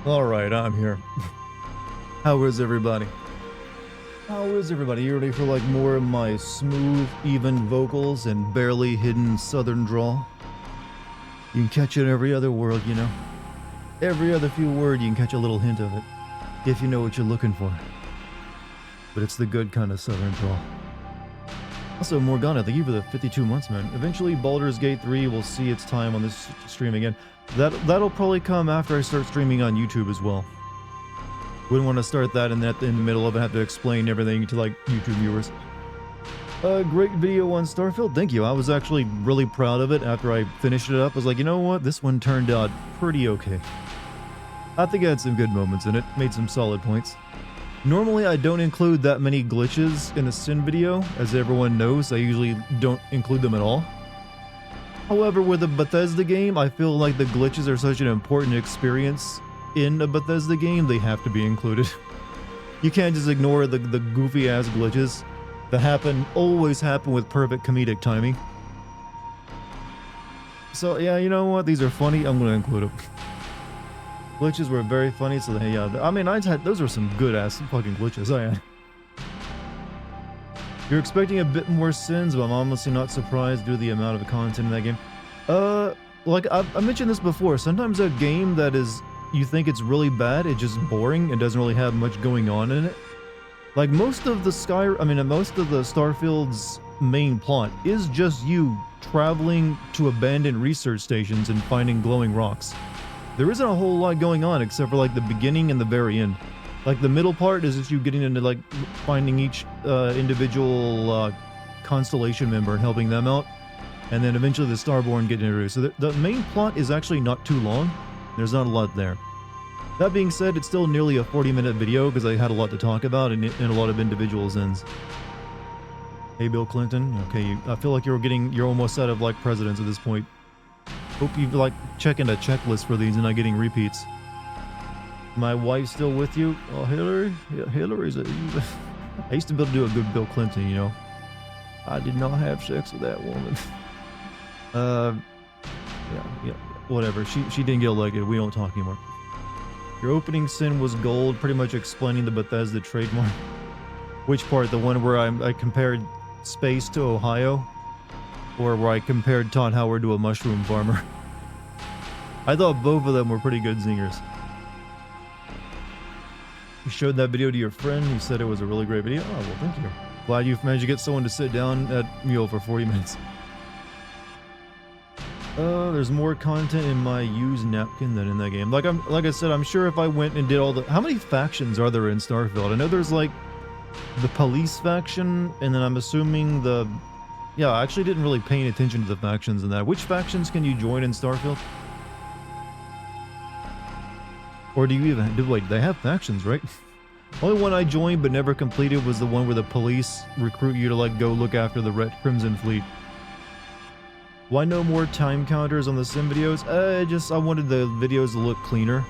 Alright, I'm here. How is everybody? How is everybody? You ready for like more of my smooth, even vocals and barely hidden southern drawl? You can catch it in every other word, you know? Every other few word you can catch a little hint of it, if you know what you're looking for. But it's the good kind of southern drawl. Also, Morgana, thank you for the 52 months, man. Eventually, Baldur's Gate 3 will see its time on this stream again. That'll probably come after I start streaming on YouTube as well. Wouldn't want to start that in the middle of it, have to explain everything to like YouTube viewers. Great video on Starfield. Thank you. I was actually really proud of it after I finished it up. I was like, you know what? This one turned out pretty okay. I think I had some good moments in it. Made some solid points. Normally, I don't include that many glitches in a Sin video. As everyone knows, I usually don't include them at all. However, with a Bethesda game, I feel like the glitches are such an important experience in a Bethesda game, they have to be included. You can't just ignore the goofy-ass glitches that always happen with perfect comedic timing. So yeah, you know what? These are funny. I'm gonna include them. Glitches were very funny, so yeah. I mean, those were some good-ass fucking glitches. I had. You're expecting a bit more sins, but I'm honestly not surprised due to the amount of content in that game. Like I mentioned this before, sometimes a game that is, you think it's really bad, it's just boring and doesn't really have much going on in it. Like most of the Starfield's main plot is just you traveling to abandoned research stations and finding glowing rocks. There isn't a whole lot going on except for like the beginning and the very end. Like the middle part is just you getting into like finding each individual constellation member and helping them out, and then eventually the Starborn get introduced. So the main plot is actually not too long. There's not a lot there. That being said, it's still nearly a 40-minute video because I had a lot to talk about and a lot of individual ends. Hey, Bill Clinton. Okay, I feel like you're almost out of like presidents at this point. Hope you've like checking a checklist for these and not getting repeats. My wife's still with you? Oh, Hillary? Yeah, Hillary's I used to be able to do a good Bill Clinton, you know. I did not have sex with that woman. Yeah, whatever. She didn't get elected. We don't talk anymore. Your opening sin was gold, pretty much explaining the Bethesda trademark. Which part? The one where I compared space to Ohio? Or where I compared Todd Howard to a mushroom farmer? I thought both of them were pretty good zingers. You showed that video to your friend. He said it was a really great video. Oh, well, thank you. Glad you managed to get someone to sit down at Mule for 40 minutes. There's more content in my used napkin than in that game. Like I said, I'm sure if I went and did all the... How many factions are there in Starfield? I know there's like the police faction, and then I'm assuming the... Yeah, I actually didn't really pay attention to the factions in that. Which factions can you join in Starfield? Or do you even... Wait, they have factions, right? Only one I joined but never completed was the one where the police recruit you to like go look after the Red Crimson Fleet. Why no more time counters on the sim videos? I wanted the videos to look cleaner.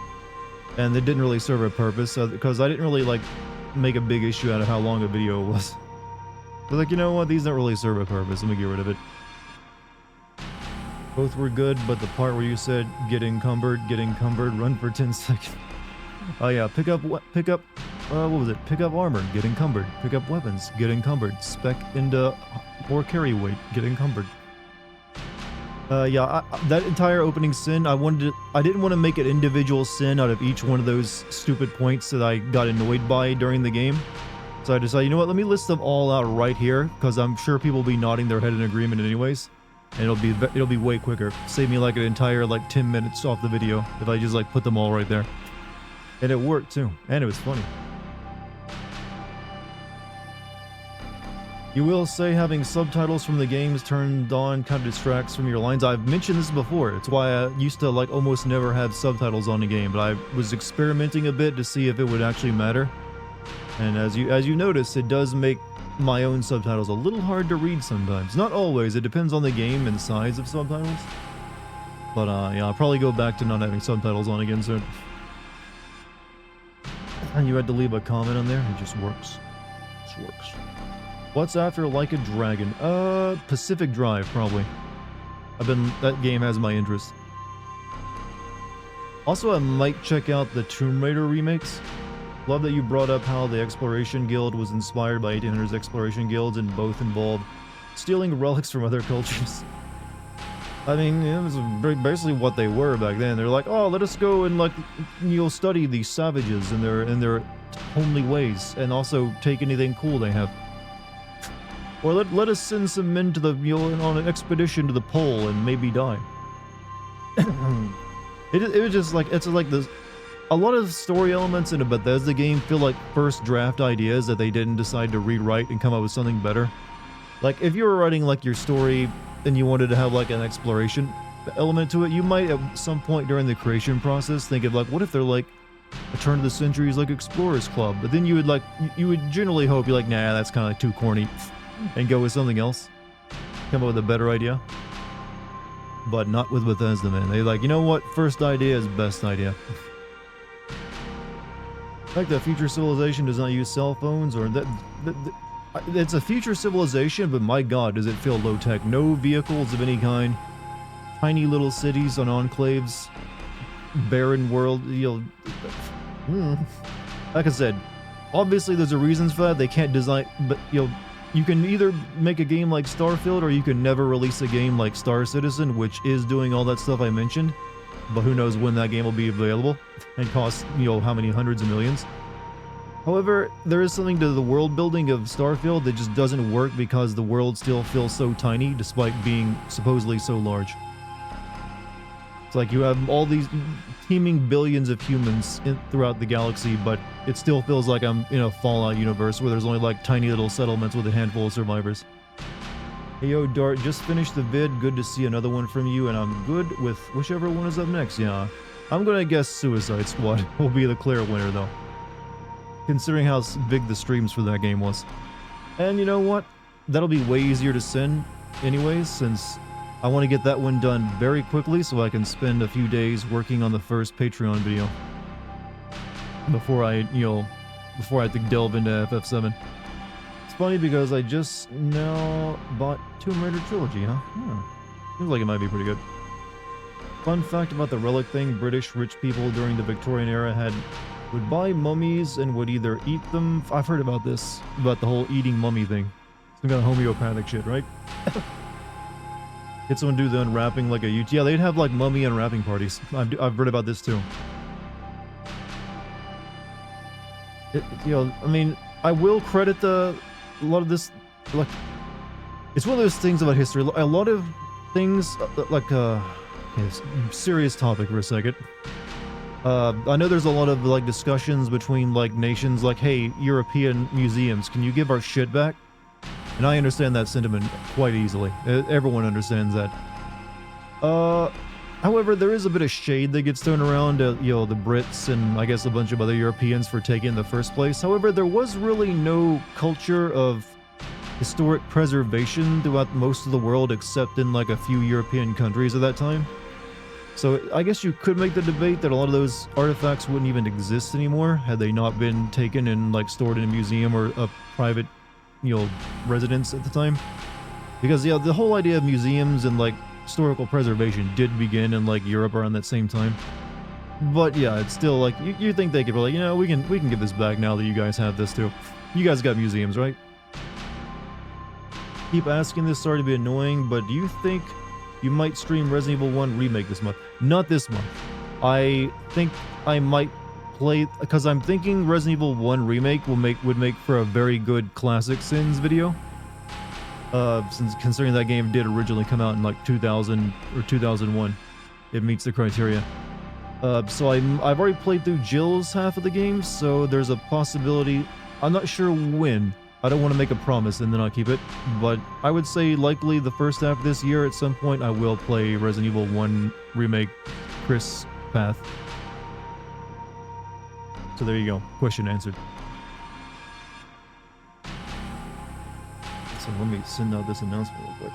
And they didn't really serve a purpose, because I didn't really like make a big issue out of how long a video was. But like, you know what? These don't really serve a purpose. Let me get rid of it. Both were good, but the part where you said get encumbered, run for 10 seconds. Oh yeah, pick up, what was it? Pick up armor, get encumbered. Pick up weapons, get encumbered. Spec into more carry weight, get encumbered. Yeah, that entire opening sin, I didn't want to make an individual sin out of each one of those stupid points that I got annoyed by during the game. So I decided, you know what, let me list them all out right here, because I'm sure people will be nodding their head in agreement anyways. And it'll be way quicker. Save me like an entire like 10 minutes off the video if I just like put them all right there. And it worked too, and it was funny. You will say having subtitles from the games turned on kind of distracts from your lines. I've mentioned this before. It's why I used to like almost never have subtitles on the game, but I was experimenting a bit to see if it would actually matter. And as you notice, it does make my own subtitles a little hard to read sometimes. Not always. It depends on the game and size of subtitles. But yeah, I'll probably go back to not having subtitles on again soon. And you had to leave a comment on there. It just works. It just works. What's after Like a Dragon? Pacific Drive, probably. That game has my interest. Also, I might check out the Tomb Raider remakes. Love that you brought up how the Exploration Guild was inspired by 1800s Exploration Guilds, and both involved stealing relics from other cultures. I mean, it was basically what they were back then. They're like, oh, let us go and like, study these savages and their homely ways, and also take anything cool they have. Or let us send some men to the on an expedition to the pole and maybe die. It was just like, it's like this. A lot of story elements in a Bethesda game feel like first draft ideas that they didn't decide to rewrite and come up with something better. Like, if you were writing like your story and you wanted to have like an exploration element to it, you might at some point during the creation process think of like, what if they're like a turn of the century's like Explorers Club? But then you would generally hope you're like, nah, that's kind of like too corny, and go with something else. Come up with a better idea. But not with Bethesda, man. They like, you know what? First idea is best idea. Like the future civilization does not use cell phones, or it's a future civilization, but my god, does it feel low tech. No vehicles of any kind, tiny little cities on enclaves, barren world. Like I said, obviously there's a reasons for that. They can't design, but you can either make a game like Starfield, or you can never release a game like Star Citizen, which is doing all that stuff I mentioned. But who knows when that game will be available and cost, how many hundreds of millions. However, there is something to the world building of Starfield that just doesn't work because the world still feels so tiny despite being supposedly so large. It's like you have all these teeming billions of humans throughout the galaxy, but it still feels like I'm in a Fallout universe where there's only like tiny little settlements with a handful of survivors. Hey yo, Dart, just finished the vid. Good to see another one from you, and I'm good with whichever one is up next. Yeah, I'm gonna guess Suicide Squad will be the clear winner though, considering how big the streams for that game was. And you know what? That'll be way easier to send anyways, since I want to get that one done very quickly so I can spend a few days working on the first Patreon video before I have to delve into FF7. Funny because I just now bought Tomb Raider Trilogy, huh? Seems like it might be pretty good. Fun fact about the relic thing: British rich people during the Victorian era would buy mummies and would either eat them. I've heard about this, about the whole eating mummy thing. Some kind of homeopathic shit, right? Get someone to do the unwrapping like a yeah, they'd have like mummy unwrapping parties. I've read about this too. I mean, I will credit a lot of this, like, it's one of those things about history. A lot of things, serious topic for a second. I know there's a lot of like discussions between like nations, like, hey, European museums, can you give our shit back? And I understand that sentiment quite easily. Everyone understands that. However, there is a bit of shade that gets thrown around at, the Brits and I guess a bunch of other Europeans for taking it in the first place. However, there was really no culture of historic preservation throughout most of the world except in like a few European countries at that time. So I guess you could make the debate that a lot of those artifacts wouldn't even exist anymore had they not been taken and like stored in a museum or a private, residence at the time. Because the whole idea of museums and like historical preservation did begin in like Europe around that same time. But yeah, it's still like you think they could be like, we can give this back now that you guys have this too. You guys got museums, right? Keep asking this, sorry to be annoying, but do you think you might stream Resident Evil 1 Remake this month? Not this month. I think I might play, because I'm thinking Resident Evil 1 Remake would make for a very good Classic Sins video. Since considering that game did originally come out in like 2000 or 2001, it meets the criteria. So I've already played through Jill's half of the game, so there's a possibility. I'm not sure when. I don't want to make a promise and then I'll keep it, but I would say likely the first half of this year at some point I will play Resident Evil 1 Remake Chris Path. So there you go. Question answered. So let me send out this announcement real quick.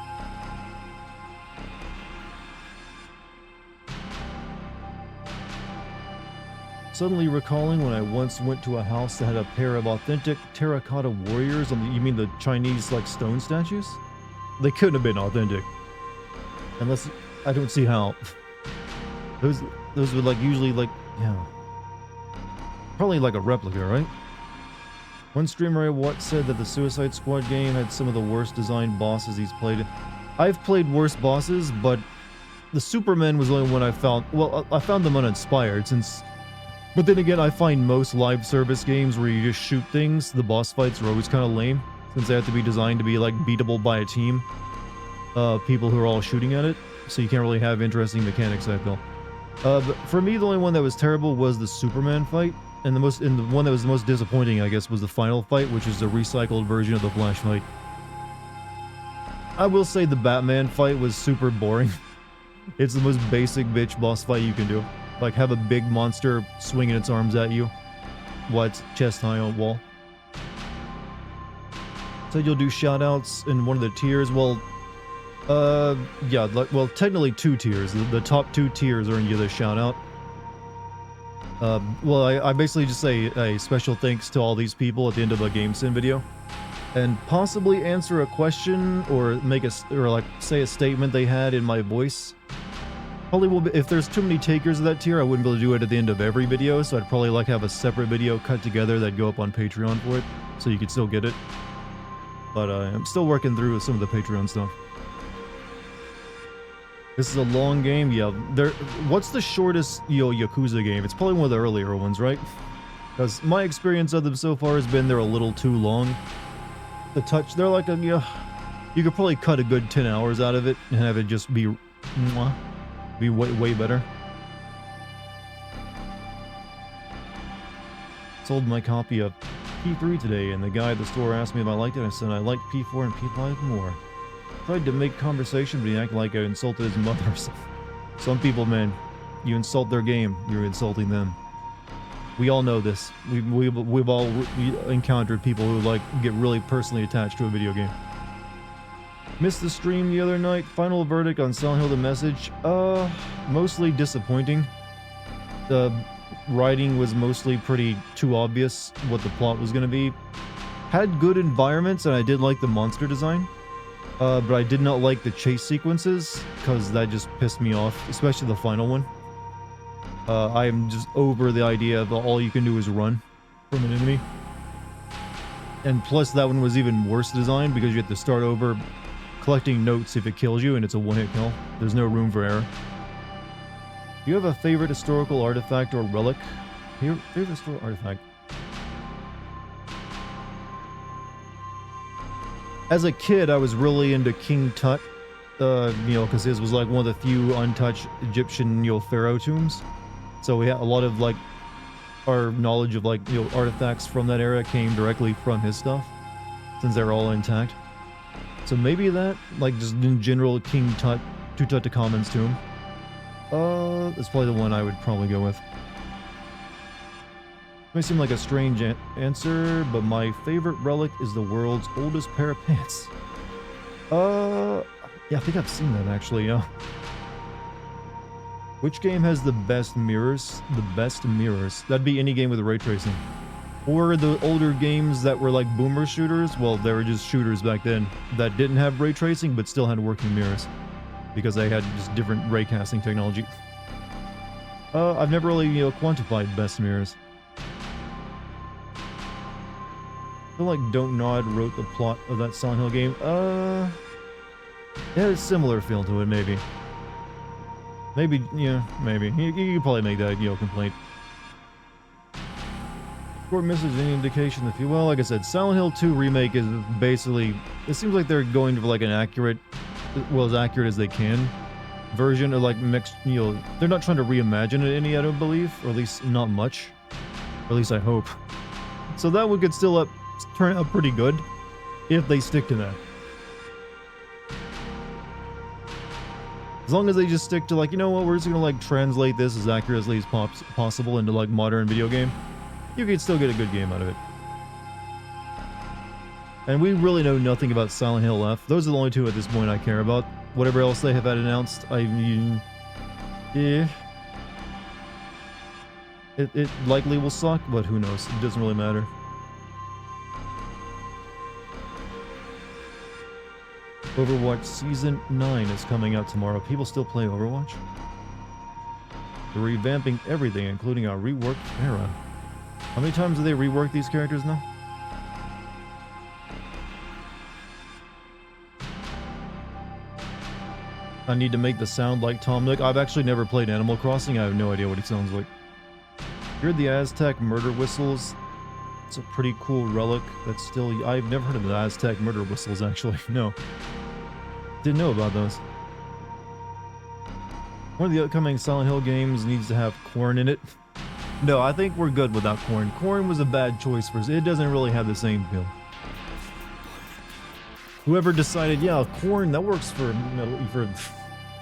Suddenly recalling when I once went to a house that had a pair of authentic terracotta warriors on the, you mean the Chinese like stone statues? They couldn't have been authentic. Unless, I don't see how. those would like usually like, yeah. Probably like a replica, right? One streamer I watched said that the Suicide Squad game had some of the worst designed bosses he's played. I've played worse bosses, but the Superman was the only one I found. Well, I found them uninspired since. But then again, I find most live service games where you just shoot things, the boss fights are always kind of lame, since they have to be designed to be like beatable by a team. People who are all shooting at it, so you can't really have interesting mechanics, I feel. But for me, the only one that was terrible was the Superman fight. And the one that was the most disappointing, I guess, was the final fight, which is a recycled version of the Flash fight. I will say the Batman fight was super boring. It's the most basic bitch boss fight you can do. Like, have a big monster swinging its arms at you while it's chest high on wall. So you'll do shoutouts in one of the tiers. Well, yeah, well, technically 2 tiers. The top 2 tiers are in you the shoutout. Well, I basically just say a special thanks to all these people at the end of a GameSin video, and possibly answer a question or like say a statement they had in my voice. Probably will be, if there's too many takers of that tier, I wouldn't be able to do it at the end of every video, so I'd probably like have a separate video cut together that'd go up on Patreon for it, so you could still get it. But I'm still working through some of the Patreon stuff. This is a long game, yeah. What's the shortest Yakuza game? It's probably one of the earlier ones, right? Because my experience of them so far has been they're a little too long. They're like a, yeah, you could probably cut a good 10 hours out of it and have it just be way better. Sold my copy of P3 today, and the guy at the store asked me if I liked it. I said I liked P4 and P5 more. Tried to make conversation, but he acted like I insulted his mother or something. Some people, man, you insult their game, you're insulting them. We all know this. We've all encountered people who like get really personally attached to a video game. Missed the stream the other night. Final verdict on Silent Hill: The Message. Mostly disappointing. The writing was mostly pretty too obvious what the plot was going to be. Had good environments, and I did like the monster design. But I did not like the chase sequences, because that just pissed me off, especially the final one. I am just over the idea of all you can do is run from an enemy. And plus that one was even worse designed, because you have to start over collecting notes if it kills you, and it's a one-hit kill. There's no room for error. Do you have a favorite historical artifact or relic? Favorite historical artifact? As a kid, I was really into King Tut, because his was like one of the few untouched Egyptian, pharaoh tombs. So we had a lot of like our knowledge of like artifacts from that era came directly from his stuff, since they're all intact. So maybe that, like just in general, King Tut, Tutankhamun's tomb. That's probably the one I would probably go with. May seem like a strange answer, but my favorite relic is the world's oldest pair of pants. Yeah, I think I've seen that actually, yeah. Which game has the best mirrors? The best mirrors. That'd be any game with ray tracing. Or the older games that were like boomer shooters, well, they were just shooters back then, that didn't have ray tracing but still had working mirrors. Because they had just different ray casting technology. I've never really, quantified best mirrors. I feel like Don't Nod wrote the plot of that Silent Hill game. It had a similar feel to it, maybe. Maybe, yeah, maybe. You could probably make that, complaint. Short message, any indication that well, like I said, Silent Hill 2 Remake is basically, it seems like they're going for like an accurate, well, as accurate as they can version, or like mixed, they're not trying to reimagine it any, I don't believe, or at least not much. Or at least I hope. So that one could still turn out pretty good if they stick to that. As long as they just stick to like, we're just gonna like translate this as accurately as possible into like modern video game, you can still get a good game out of it. And we really know nothing about Silent Hill F. Those are the only two at this point I care about. Whatever else they have had announced, yeah. It likely will suck, but who knows? It doesn't really matter. Overwatch Season 9 is coming out tomorrow. People still play Overwatch? They're revamping everything, including a reworked era. How many times do they rework these characters now? I need to make the sound like Tom Nook. I've actually never played Animal Crossing. I have no idea what he sounds like. Heard the Aztec murder whistles. It's a pretty cool relic that's still... I've never heard of the Aztec murder whistles, actually. No. Didn't know about those. One of the upcoming Silent Hill games needs to have corn in it. No, I think we're good without corn. Corn was a bad choice for us. It doesn't really have the same feel. Whoever decided, yeah, corn, that works for...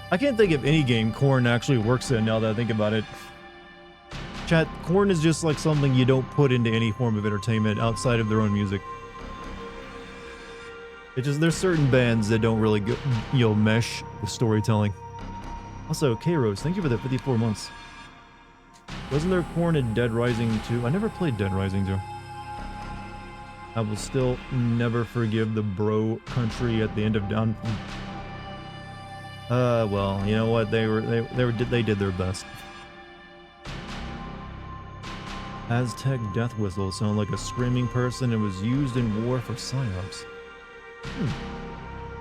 I can't think of any game corn actually works in now that I think about it. Chat, corn is just like something you don't put into any form of entertainment outside of their own music. It just, there's certain bands that don't really go, mesh with storytelling. Also, K-Rose, thank you for the 54 months. Wasn't there corn in Dead Rising 2? I never played Dead Rising 2. I will still never forgive the bro country at the end of Down. Well, you know what? They did their best. Aztec death whistle sound like a screaming person and was used in war for psyops.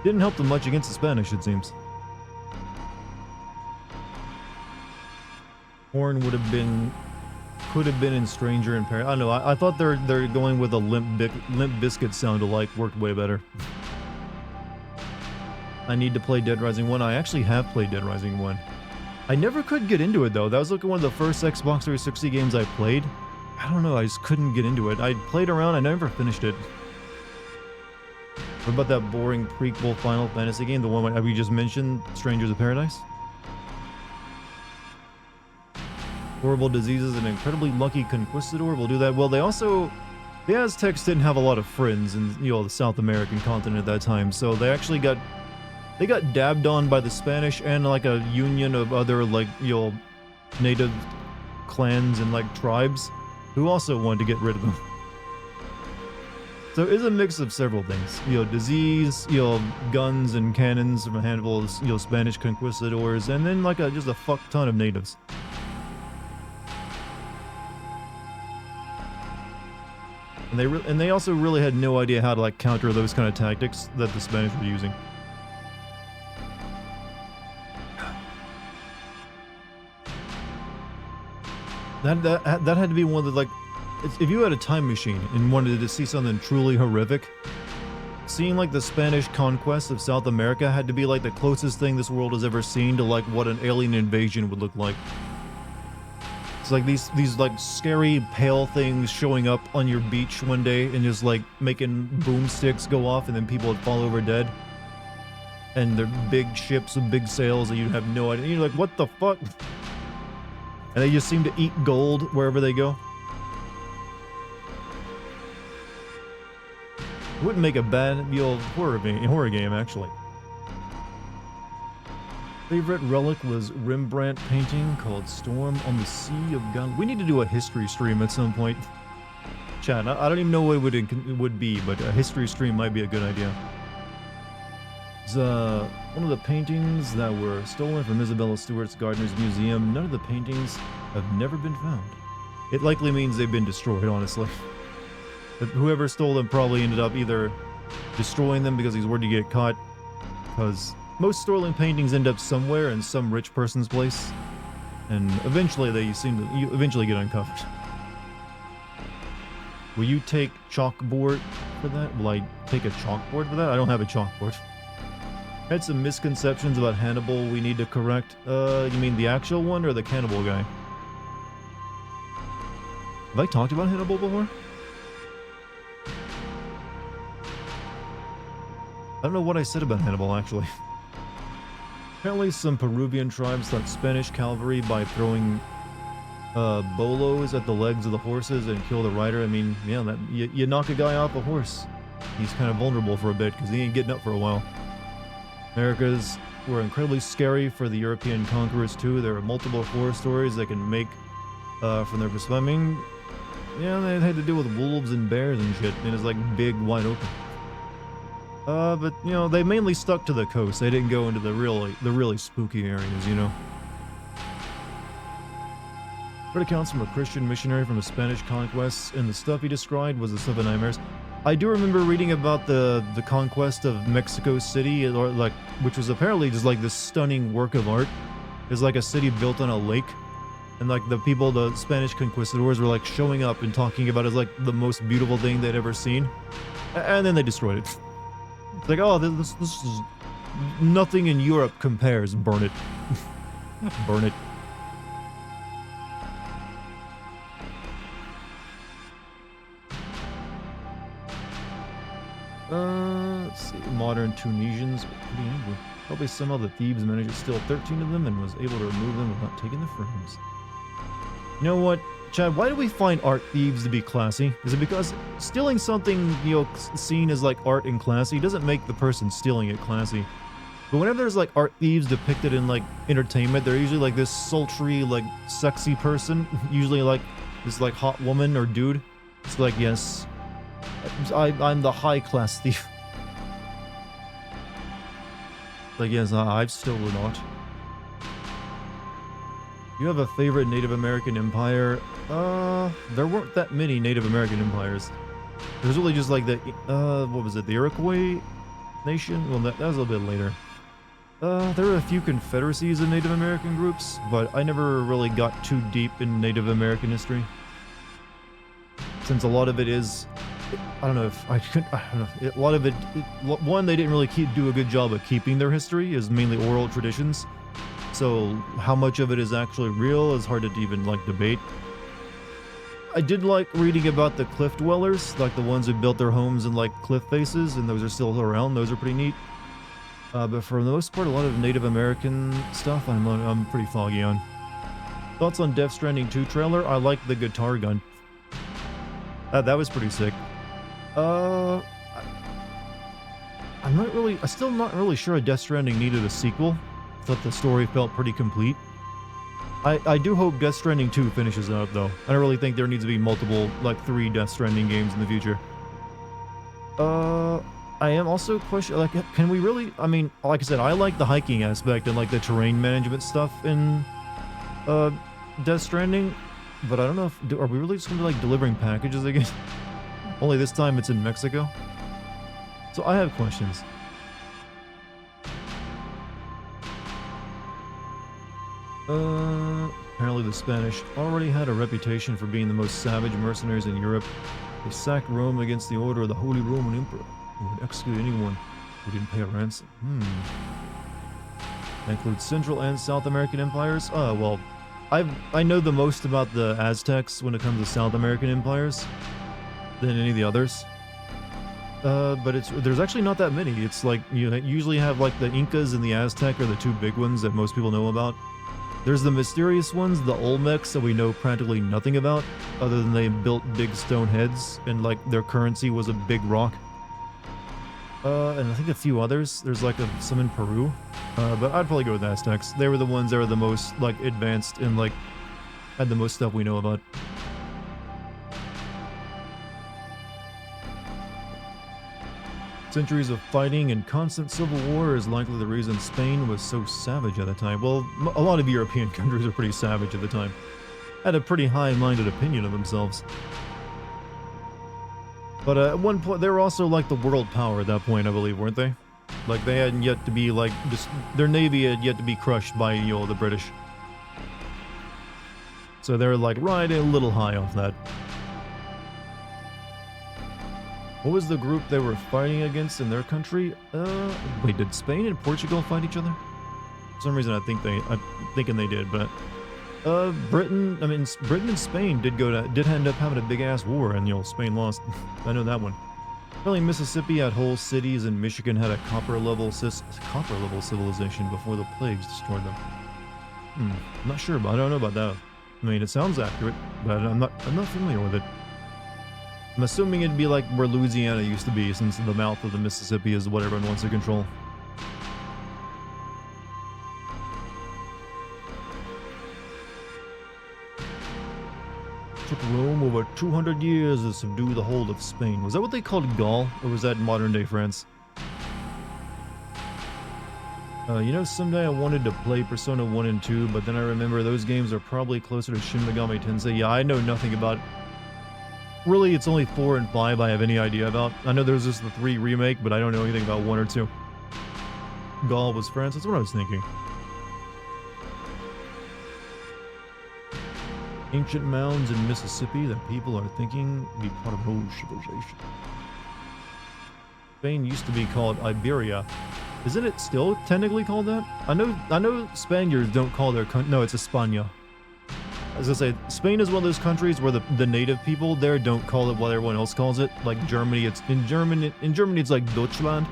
Didn't help them much against the Spanish, it seems. Horn would have been, could have been in Stranger in Paradise. I don't know. I thought they're going with a Limp Bizkit sound alike. Worked way better. I need to play Dead Rising 1. I actually have played Dead Rising 1. I never could get into it though. That was like one of the first Xbox 360 games I played. I don't know. I just couldn't get into it. I played around. I never finished it. What about that boring prequel Final Fantasy game? The one we just mentioned, Strangers of Paradise? Horrible diseases and incredibly lucky conquistador will do that. Well, they also... The Aztecs didn't have a lot of friends in, the South American continent at that time, so they actually got... They got dabbed on by the Spanish and like a union of other like, native clans and like tribes who also wanted to get rid of them. So it's a mix of several things. Disease, guns and cannons from a handful of, Spanish conquistadors, and then like just a fuck ton of natives. And they also really had no idea how to like counter those kind of tactics that the Spanish were using. That had to be one of the, like, if you had a time machine and wanted to see something truly horrific, seeing like the Spanish conquest of South America had to be like the closest thing this world has ever seen to like what an alien invasion would look like. It's like these like scary pale things showing up on your beach one day and just like making boomsticks go off and then people would fall over dead. And they're big ships with big sails that you have no idea. And you're like, what the fuck? And they just seem to eat gold wherever they go. It wouldn't make a bad horror game, actually. Favorite relic was Rembrandt painting called Storm on the Sea of God. We need to do a history stream at some point. Chat, I don't even know what it would be, but a history stream might be a good idea. It's one of the paintings that were stolen from Isabella Stewart's Gardener's Museum. None of the paintings have never been found. It likely means they've been destroyed, honestly. But whoever stole them probably ended up either destroying them because he's worried to get caught, because most stolen paintings end up somewhere in some rich person's place, and eventually they eventually get uncovered. Will you take chalkboard for that? Will I take a chalkboard for that? I don't have a chalkboard. Had some misconceptions about Hannibal we need to correct. You mean the actual one or the cannibal guy? Have I talked about Hannibal before? I don't know what I said about Hannibal, actually. Apparently some Peruvian tribes thought Spanish cavalry by throwing bolos at the legs of the horses and kill the rider. I mean, yeah, you knock a guy off a horse, he's kind of vulnerable for a bit because he ain't getting up for a while. Americas were incredibly scary for the European conquerors too. There are multiple horror stories they can make from their perspective. I mean, yeah, they had to deal with wolves and bears and shit, and it's like big, wide open. But they mainly stuck to the coast. They didn't go into the really spooky areas, Read accounts from a Christian missionary from a Spanish conquest, and the stuff he described was the stuff of nightmares. I do remember reading about the conquest of Mexico City, or like, which was apparently just like this stunning work of art. It's like a city built on a lake, and like the people, the Spanish conquistadors, were like showing up and talking about it as like the most beautiful thing they'd ever seen, and then they destroyed it. It's like, oh, this is nothing in Europe compares. Burn it, burn it. Let's see. Modern Tunisians were pretty angry. Probably somehow the thieves managed to steal 13 of them and was able to remove them without taking the frames. You know what, Chad? Why do we find art thieves to be classy? Is it because stealing something, you know, seen as like art and classy doesn't make the person stealing it classy? But whenever there's like art thieves depicted in like entertainment, they're usually like this sultry, like sexy person, usually like this like hot woman or dude. It's like, yes, I'm the high-class thief. Like, yes, I've stolen art. You have a favorite Native American empire? There weren't that many Native American empires. There's really just like the, what was it, the Iroquois nation? Well, that was a little bit later. There were a few confederacies of Native American groups, but I never really got too deep in Native American history. Since a lot of it is, I don't know if I could, I don't know, a lot of it, one, they didn't really do a good job of keeping their history, is mainly oral traditions. So how much of it is actually real is hard to even like debate. I did like reading about the cliff dwellers, like the ones who built their homes in like cliff faces, and those are still around. Those are pretty neat. But for the most part, a lot of Native American stuff I'm pretty foggy on. Thoughts on Death Stranding 2 trailer? I like the guitar gun. That was pretty sick. I'm still not really sure Death Stranding needed a sequel. I thought the story felt pretty complete. I do hope Death Stranding 2 finishes out, though. I don't really think there needs to be multiple, like 3 Death Stranding games in the future. I am also questioning, like, can we really, I mean, like I said, I like the hiking aspect and, like, the terrain management stuff in, Death Stranding, but I don't know if, are we really just gonna be, like, delivering packages again? Only this time it's in Mexico. So I have questions. Apparently the Spanish already had a reputation for being the most savage mercenaries in Europe. They sacked Rome against the order of the Holy Roman Emperor, who would execute anyone who didn't pay a ransom. That includes Central and South American empires? Well, I know the most about the Aztecs when it comes to South American empires than any of the others. But there's actually not that many. It's like, you usually have like the Incas and the Aztec are the two big ones that most people know about. There's the mysterious ones, the Olmecs, that we know practically nothing about, other than they built big stone heads, and like their currency was a big rock. And I think a few others. There's like some in Peru. But I'd probably go with Aztecs. They were the ones that were the most like advanced and like had the most stuff we know about. Centuries of fighting and constant civil war is likely the reason Spain was so savage at the time. Well, a lot of European countries are pretty savage at the time. Had a pretty high-minded opinion of themselves. But at one point, they were also like the world power at that point, I believe, weren't they? Like, they hadn't yet to be like, their navy had yet to be crushed by, the British. So they're like riding a little high off that. What was the group they were fighting against in their country? Wait, did Spain and Portugal fight each other? For some reason, I'm thinking they did, but Britain and Spain did end up having a big ass war, and Spain lost. I know that one. Apparently, Mississippi had whole cities, and Michigan had a copper level civilization before the plagues destroyed them. I'm not sure, but I don't know about that. I mean, it sounds accurate, but I'm not familiar with it. I'm assuming it'd be like where Louisiana used to be, since the mouth of the Mississippi is what everyone wants to control. Took Rome over 200 years to subdue the whole of Spain. Was that what they called Gaul, or was that modern day France? You know, someday I wanted to play Persona 1 and 2, but then I remember those games are probably closer to Shin Megami Tensei. Yeah, I know nothing about... Really, it's only 4 and 5 I have any idea about. I know there's just the 3 remake, but I don't know anything about 1 or 2. Gaul was France, that's what I was thinking. Ancient mounds in Mississippi that people are thinking be part of old civilization. Spain used to be called Iberia. Isn't it still technically called that? I know Spaniards don't call their country. No, it's España. As I say, Spain is one of those countries where the native people there don't call it what everyone else calls it. Like Germany, it's in Germany it's like Deutschland.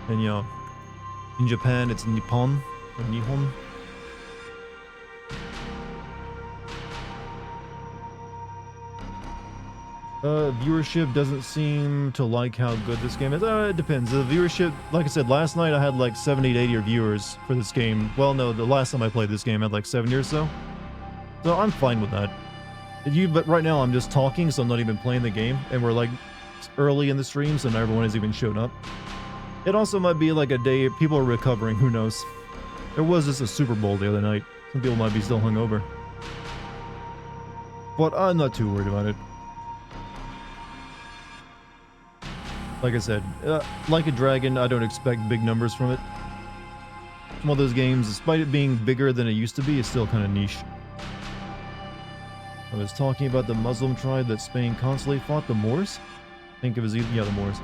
And yeah, in Japan it's Nippon or Nihon. Viewership doesn't seem to like how good this game is. It depends. The viewership, like I said, last night I had like 70 to 80 viewers for this game. Well, no, the last time I played this game I had like 70 or so. So I'm fine with that. But right now I'm just talking, so I'm not even playing the game. And we're like early in the stream, so not everyone has even shown up. It also might be like a day, people are recovering, who knows. There was just a Super Bowl the other night. Some people might be still hungover. But I'm not too worried about it. Like I said, like a Dragon, I don't expect big numbers from it. Some of those games, despite it being bigger than it used to be, is still kind of niche. I was talking about the Muslim tribe that Spain constantly fought, the Moors? I think it was, yeah, the Moors.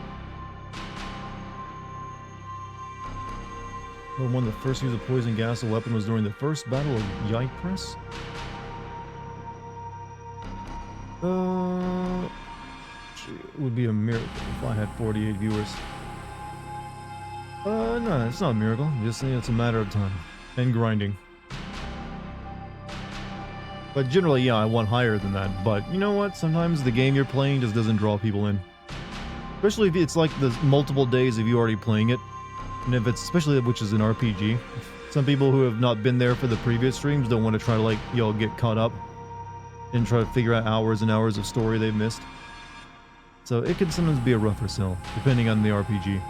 Well, one of the first use of poison gas as a weapon was during the first battle of Ypres. It would be a miracle if I had 48 viewers. No, it's not a miracle. Just, it's a matter of time. And grinding. But generally, yeah, I want higher than that. But you know what? Sometimes the game you're playing just doesn't draw people in. Especially if it's like the multiple days of you already playing it. And if it's, especially which is an RPG. Some people who have not been there for the previous streams don't want to try to like, get caught up. And try to figure out hours and hours of story they've missed. So it can sometimes be a rougher sell, depending on the RPG.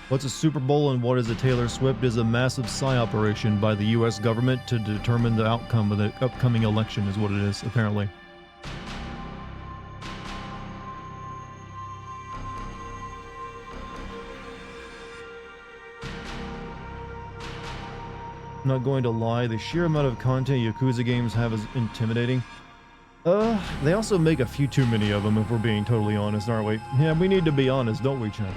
What's a Super Bowl and what is a Taylor Swift is a massive PSY operation by the US government to determine the outcome of the upcoming election is what it is, apparently. I'm not going to lie, the sheer amount of content Yakuza games have is intimidating. They also make a few too many of them, if we're being totally honest, aren't we? Yeah, we need to be honest, don't we, Chad?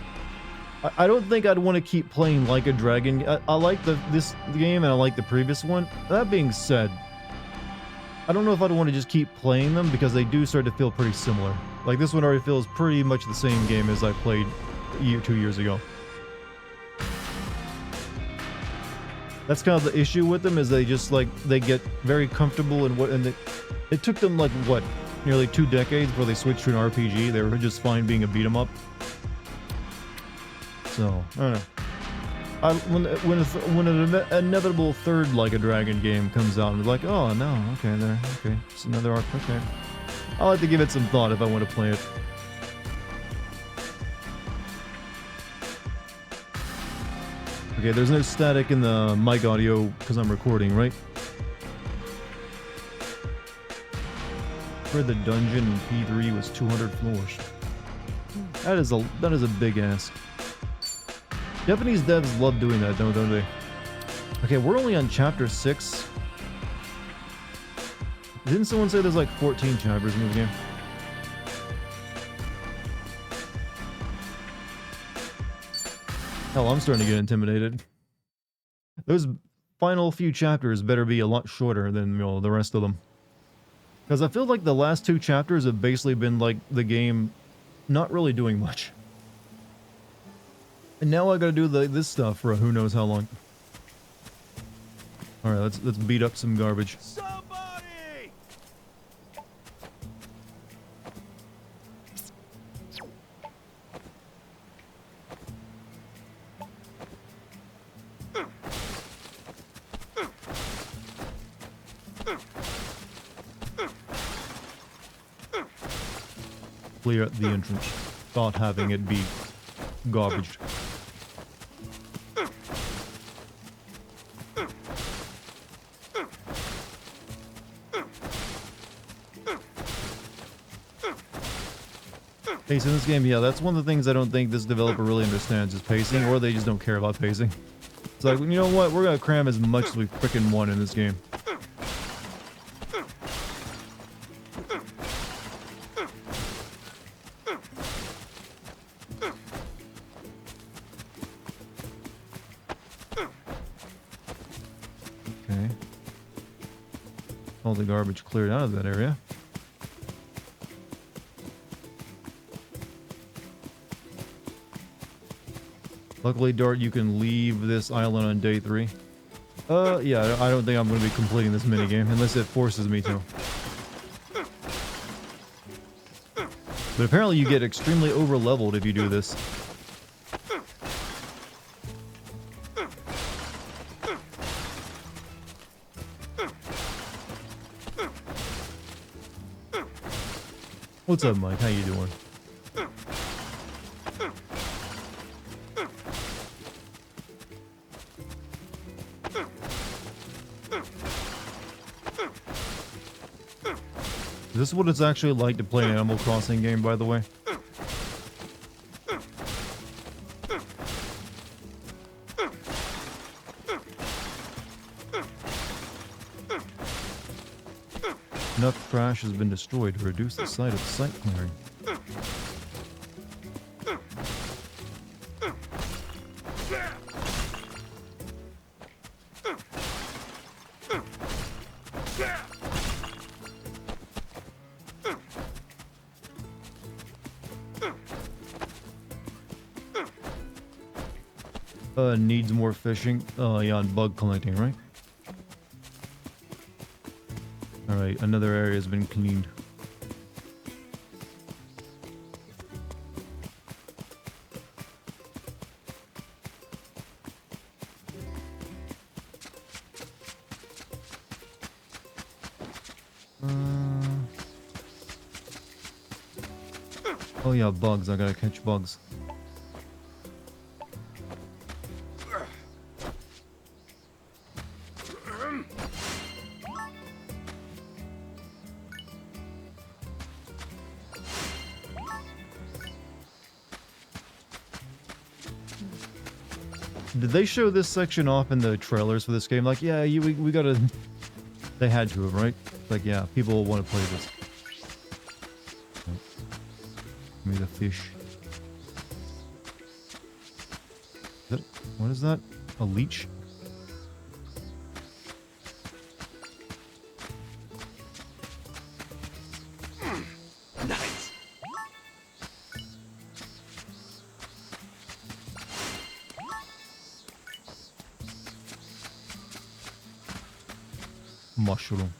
I don't think I'd want to keep playing Like a Dragon. I like this game, and I like the previous one. That being said, I don't know if I'd want to just keep playing them, because they do start to feel pretty similar. Like, this one already feels pretty much the same game as I played 2 years ago. That's kind of the issue with them, is they just, like, they get very comfortable in what, and it took them, like, what, nearly 2 decades before they switched to an RPG. They were just fine being a beat-em-up. So, I don't know. When an inevitable third Like a Dragon game comes out, I'm like, oh, no, okay, there, okay, it's another arc, okay. I'll have to give it some thought if I want to play it. Okay, there's no static in the mic audio because I'm recording, right? Where the dungeon in P3 was 200 floors. That is a big ask. Japanese devs love doing that, don't they? Okay, we're only on chapter 6. Didn't someone say there's like 14 chapters in this game? Hell, I'm starting to get intimidated. Those final few chapters better be a lot shorter than, the rest of them. Because I feel like the last 2 chapters have basically been like the game not really doing much. And now I gotta do this stuff for who knows how long. Alright, let's beat up some garbage. Somebody! Clear the entrance. Thought having it be garbage. Pacing in this game, yeah, that's one of the things I don't think this developer really understands is pacing, or they just don't care about pacing. It's like, you know what, we're gonna cram as much as we frickin' want in this game. Okay. All the garbage cleared out of that area. Luckily, Dart, you can leave this island on day 3. Yeah, I don't think I'm going to be completing this minigame, unless it forces me to. But apparently you get extremely over-leveled if you do this. What's up, Mike? How you doing? Is this what it's actually like to play an Animal Crossing game, by the way? Enough trash has been destroyed to reduce the size of site clearing. Needs more fishing. Yeah, on bug collecting, right? Alright, another area has been cleaned. Oh yeah, bugs. I gotta catch bugs. Did they show this section off in the trailers for this game? Like, yeah, we gotta... They had to have, right? Like, yeah, people want to play this. Give me the fish. What is that? A leech? Nice. Mushroom.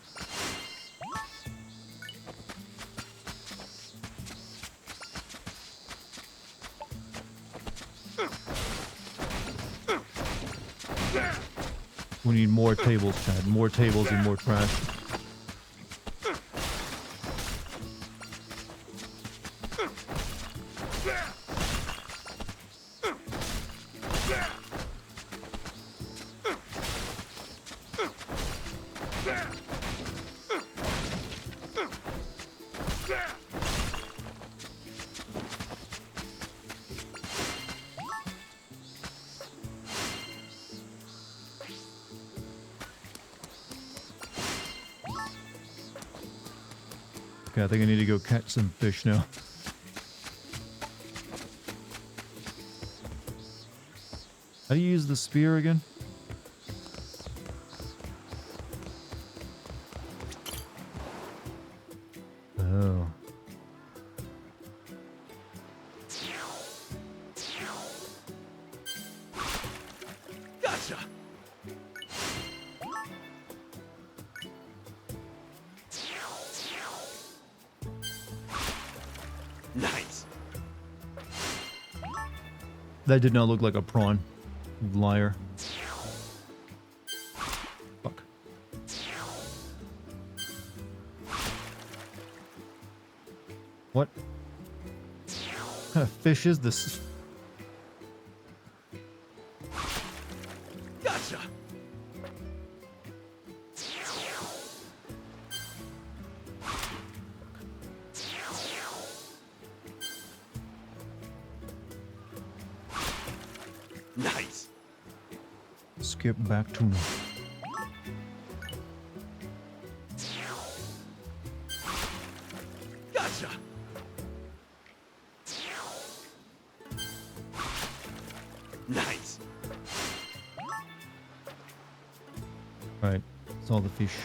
We need more tables, Chad. More tables and more trash. Okay, I think I need to go catch some fish now. How do you use the spear again? Oh. Gotcha. Nice. That did not look like a prawn. Liar. Fuck. What? What kind of fish is this? get back to me. Gotcha. Nice. Alright, saw the fish.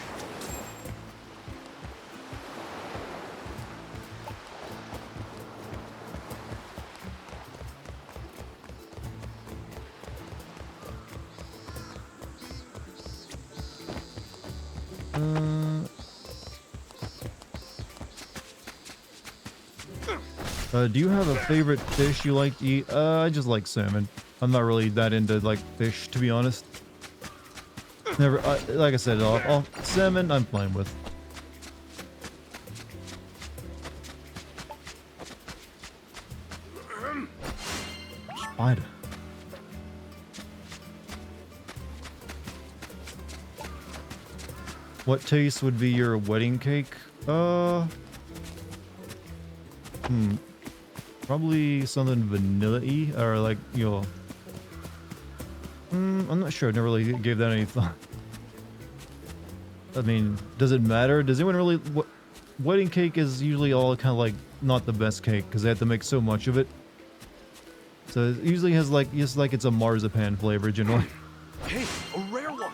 Do you have a favorite fish you like to eat? I just like salmon. I'm not really that into like fish, to be honest. Never, like I said, salmon I'm fine with. Spider. What taste would be your wedding cake? Probably something vanilla-y, or like, you know... I'm not sure, I never really gave that any thought. I mean, does it matter? Does anyone really... Wedding cake is usually all kind of like, not the best cake, because they have to make so much of it. So it usually has like, just like it's a marzipan flavor, generally. Hey, a rare one.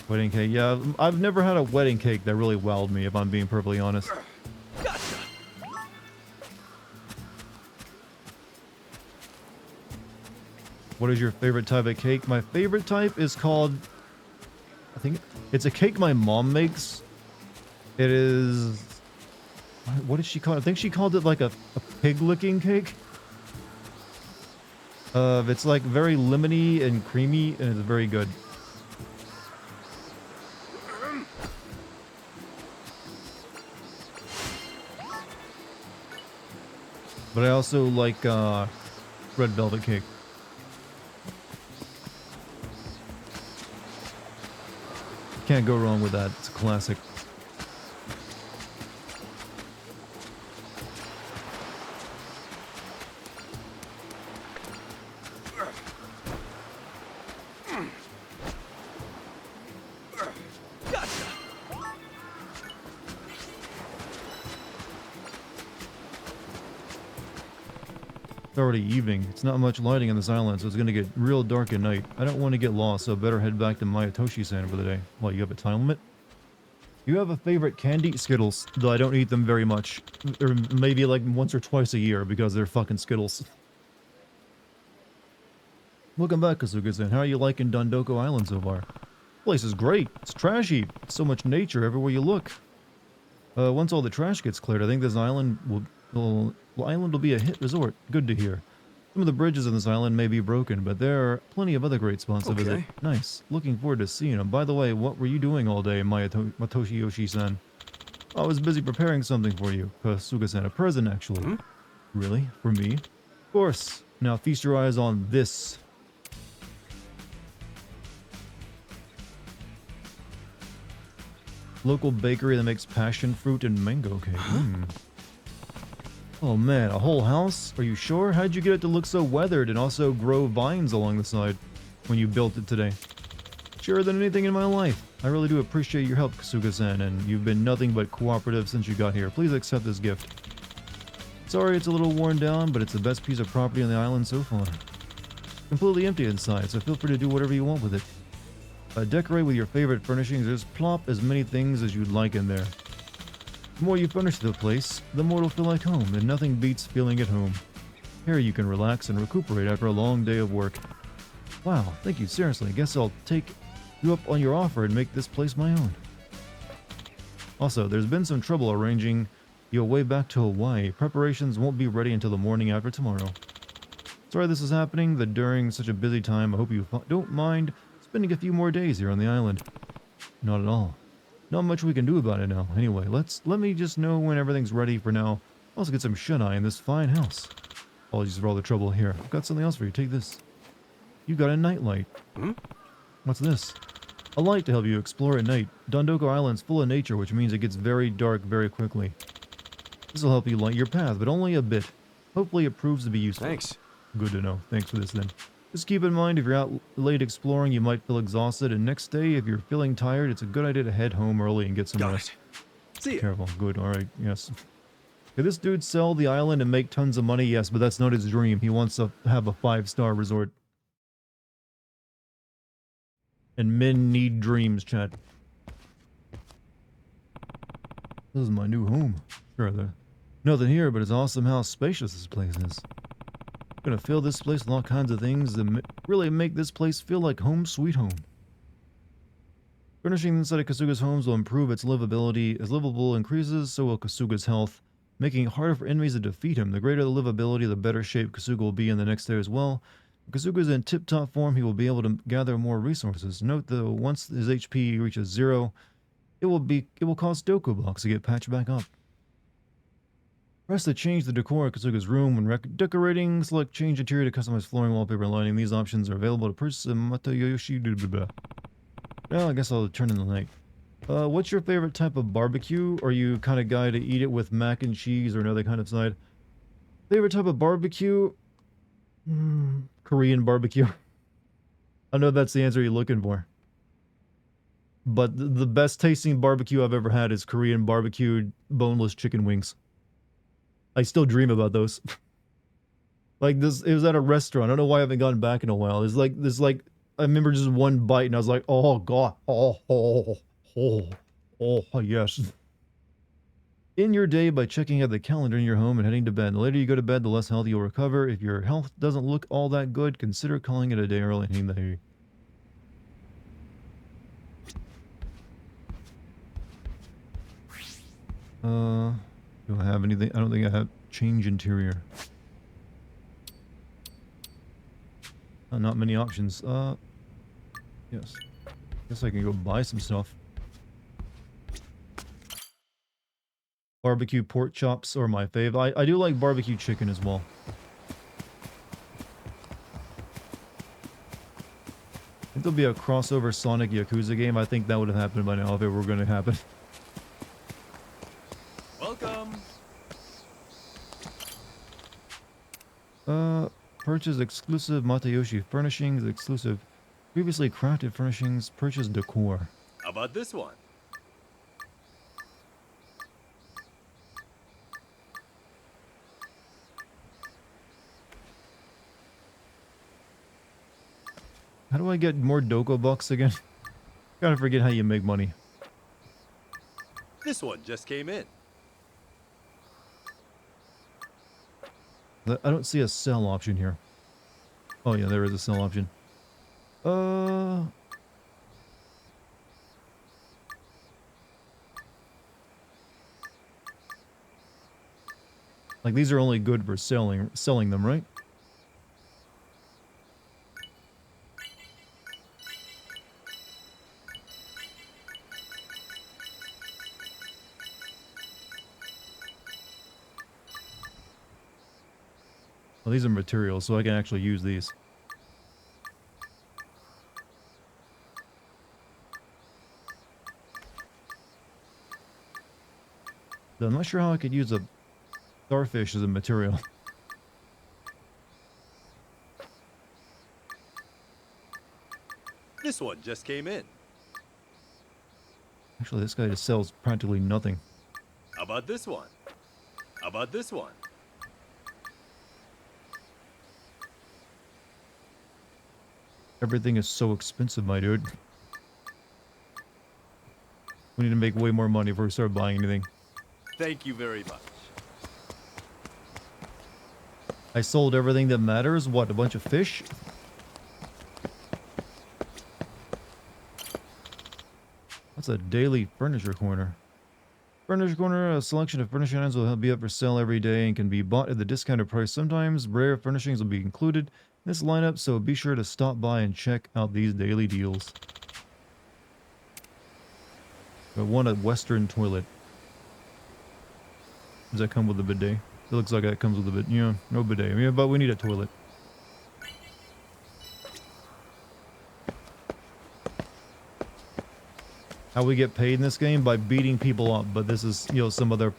Wedding cake, yeah. I've never had a wedding cake that really wowed me, if I'm being perfectly honest. Gotcha. What is your favorite type of cake? My favorite type is called... I think it's a cake my mom makes. It is... What did she call it? I think she called it like a pig-licking cake. It's like very lemony and creamy, and it's very good. But I also like red velvet cake. Can't go wrong with that. It's a classic. It's already evening. It's not much lighting on this island, so it's gonna get real dark at night. I don't want to get lost, so better head back to Mayatoshi-san for the day. What, you have a time limit? You have a favorite candy? Skittles, though I don't eat them very much. Or maybe like once or twice a year because they're fucking Skittles. Welcome back, Kasuga-san. How are you liking Dondoko Island so far? Place is great. It's trashy. So much nature everywhere you look. Once all the trash gets cleared, I think this island will be a hit resort. Good to hear. Some of the bridges on this island may be broken, but there are plenty of other great spots to visit. Nice. Looking forward to seeing them. By the way, what were you doing all day, Matoshi Yoshi-san? I was busy preparing something for you. Kasuga-san, a present, actually. Really? For me? Of course. Now feast your eyes on this. Local bakery that makes passion fruit and mango cake. Oh man, a whole house? Are you sure? How'd you get it to look so weathered and also grow vines along the side when you built it today? Surer than anything in my life. I really do appreciate your help, Kasuga-san, and you've been nothing but cooperative since you got here. Please accept this gift. Sorry it's a little worn down, but it's the best piece of property on the island so far. Completely empty inside, so feel free to do whatever you want with it. Decorate with your favorite furnishings. Just plop as many things as you'd like in there. The more you furnish the place, the more it'll feel like home, and nothing beats feeling at home. Here you can relax and recuperate after a long day of work. Wow, thank you, seriously. I guess I'll take you up on your offer and make this place my own. Also, there's been some trouble arranging your way back to Hawaii. Preparations won't be ready until the morning after tomorrow. Sorry this is happening, but during such a busy time, I hope you don't mind spending a few more days here on the island. Not at all. Not much we can do about it now. Anyway, let me just know when everything's ready for now. I'll also get some shut-eye in this fine house. Apologies for all the trouble here. I've got something else for you. Take this. You got a nightlight. What's this? A light to help you explore at night. Dondoko Island's full of nature, which means it gets very dark very quickly. This will help you light your path, but only a bit. Hopefully it proves to be useful. Thanks. Good to know. Thanks for this then. Just keep in mind, if you're out late exploring, you might feel exhausted, and next day, if you're feeling tired, it's a good idea to head home early and get some Got rest. it. See ya. Careful. Good. Alright. Yes. Could this dude sell the island and make tons of money? Yes, but that's not his dream. He wants to have a 5-star resort. And men need dreams, chat. This is my new home. Sure, there's nothing here, but it's awesome how spacious this place is. I'm gonna fill this place with all kinds of things that really make this place feel like home sweet home. Furnishing inside of Kasuga's homes will improve its livability. As livable increases, so will Kasuga's health, making it harder for enemies to defeat him. The greater the livability, the better shape Kasuga will be in the next day as well. If Kasuga is in tip-top form, he will be able to gather more resources. Note though, once his HP reaches 0, it will cost Doku blocks to get patched back up. Press to change the decor of Kasuga's room when decorating. Select change interior to customize flooring, wallpaper, and lighting. These options are available to purchase in Matayoshi. Well, I guess I'll turn in the light. What's your favorite type of barbecue? Are you kind of guy to eat it with mac and cheese or another kind of side? Favorite type of barbecue? Korean barbecue. I know that's the answer you're looking for. But the best tasting barbecue I've ever had is Korean barbecued boneless chicken wings. I still dream about those. Like this, it was at a restaurant. I don't know why I haven't gone back in a while. It's like this, like I remember just one bite, and I was like, "Oh God, oh, yes." In your day by checking out the calendar in your home and heading to bed. The later you go to bed, the less healthy you'll recover. If your health doesn't look all that good, consider calling it a day early and hitting the hay. Do I have anything? I don't think I have change interior. Not many options. Yes. Guess I can go buy some stuff. Barbecue pork chops are my fave. I do like barbecue chicken as well. I think there'll be a crossover Sonic Yakuza game. I think that would have happened by now if it were going to happen. Welcome. Purchase exclusive Matayoshi furnishings, exclusive previously crafted furnishings, purchase decor. How about this one? How do I get more Doko bucks again? Gotta forget how you make money. This one just came in. I don't see a sell option here. Oh yeah, there is a sell option. Like these are only good for selling them, right? Well, these are materials, so I can actually use these. Though I'm not sure how I could use a starfish as a material. This one just came in. Actually, this guy just sells practically nothing. How about this one? How about this one? Everything is so expensive, my dude. We need to make way more money before we start buying anything. Thank you very much. I sold everything that matters. What, a bunch of fish? What's a daily furniture corner? Furniture corner, a selection of furnishing items will be up for sale every day and can be bought at the discounted price. Sometimes rare furnishings will be included in this lineup, so be sure to stop by and check out these daily deals. I want a Western toilet. Does that come with a bidet? It looks like that comes with a bidet. Yeah, no bidet. Yeah, but we need a toilet. How we get paid in this game? By beating people up, but this is, you know, some other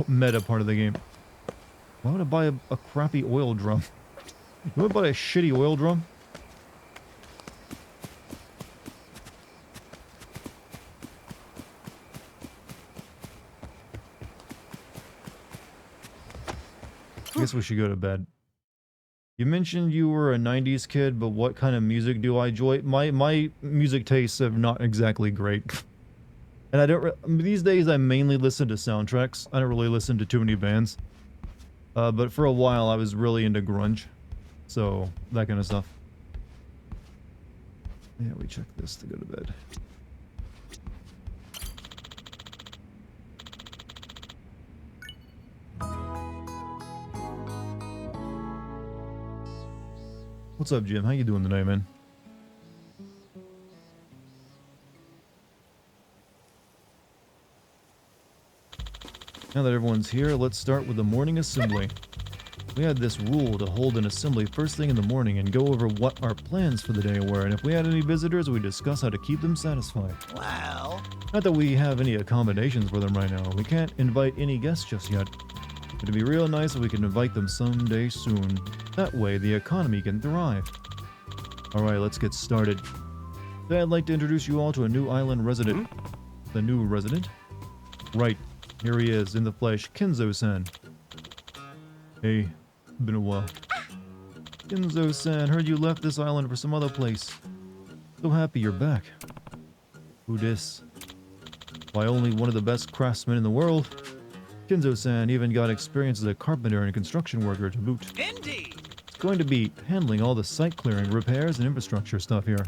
meta part of the game. Why would I buy a crappy oil drum? You would buy a shitty oil drum? I guess we should go to bed. You mentioned you were a 90s kid, but what kind of music do I enjoy? My music tastes are not exactly great. And I don't these days I mainly listen to soundtracks. I don't really listen to too many bands. But for a while I was really into grunge. So, that kind of stuff. Yeah, we check this to go to bed. What's up, Jim? How you doing today, man? Now that everyone's here, let's start with the morning assembly. We had this rule to hold an assembly first thing in the morning and go over what our plans for the day were, and if we had any visitors, we discuss how to keep them satisfied. Well... Not that we have any accommodations for them right now. We can't invite any guests just yet. But it'd be real nice if we can invite them someday soon. That way, the economy can thrive. Alright, let's get started. Today I'd like to introduce you all to a new island resident. The new resident? Right, here he is, in the flesh, Kenzo-san. Hey, been a while. Kenzo-san, heard you left this island for some other place. So happy you're back. Who dis? Why, only one of the best craftsmen in the world. Kenzo-san even got experience as a carpenter and construction worker to boot. Indeed! It's going to be handling all the site clearing, repairs, and infrastructure stuff here.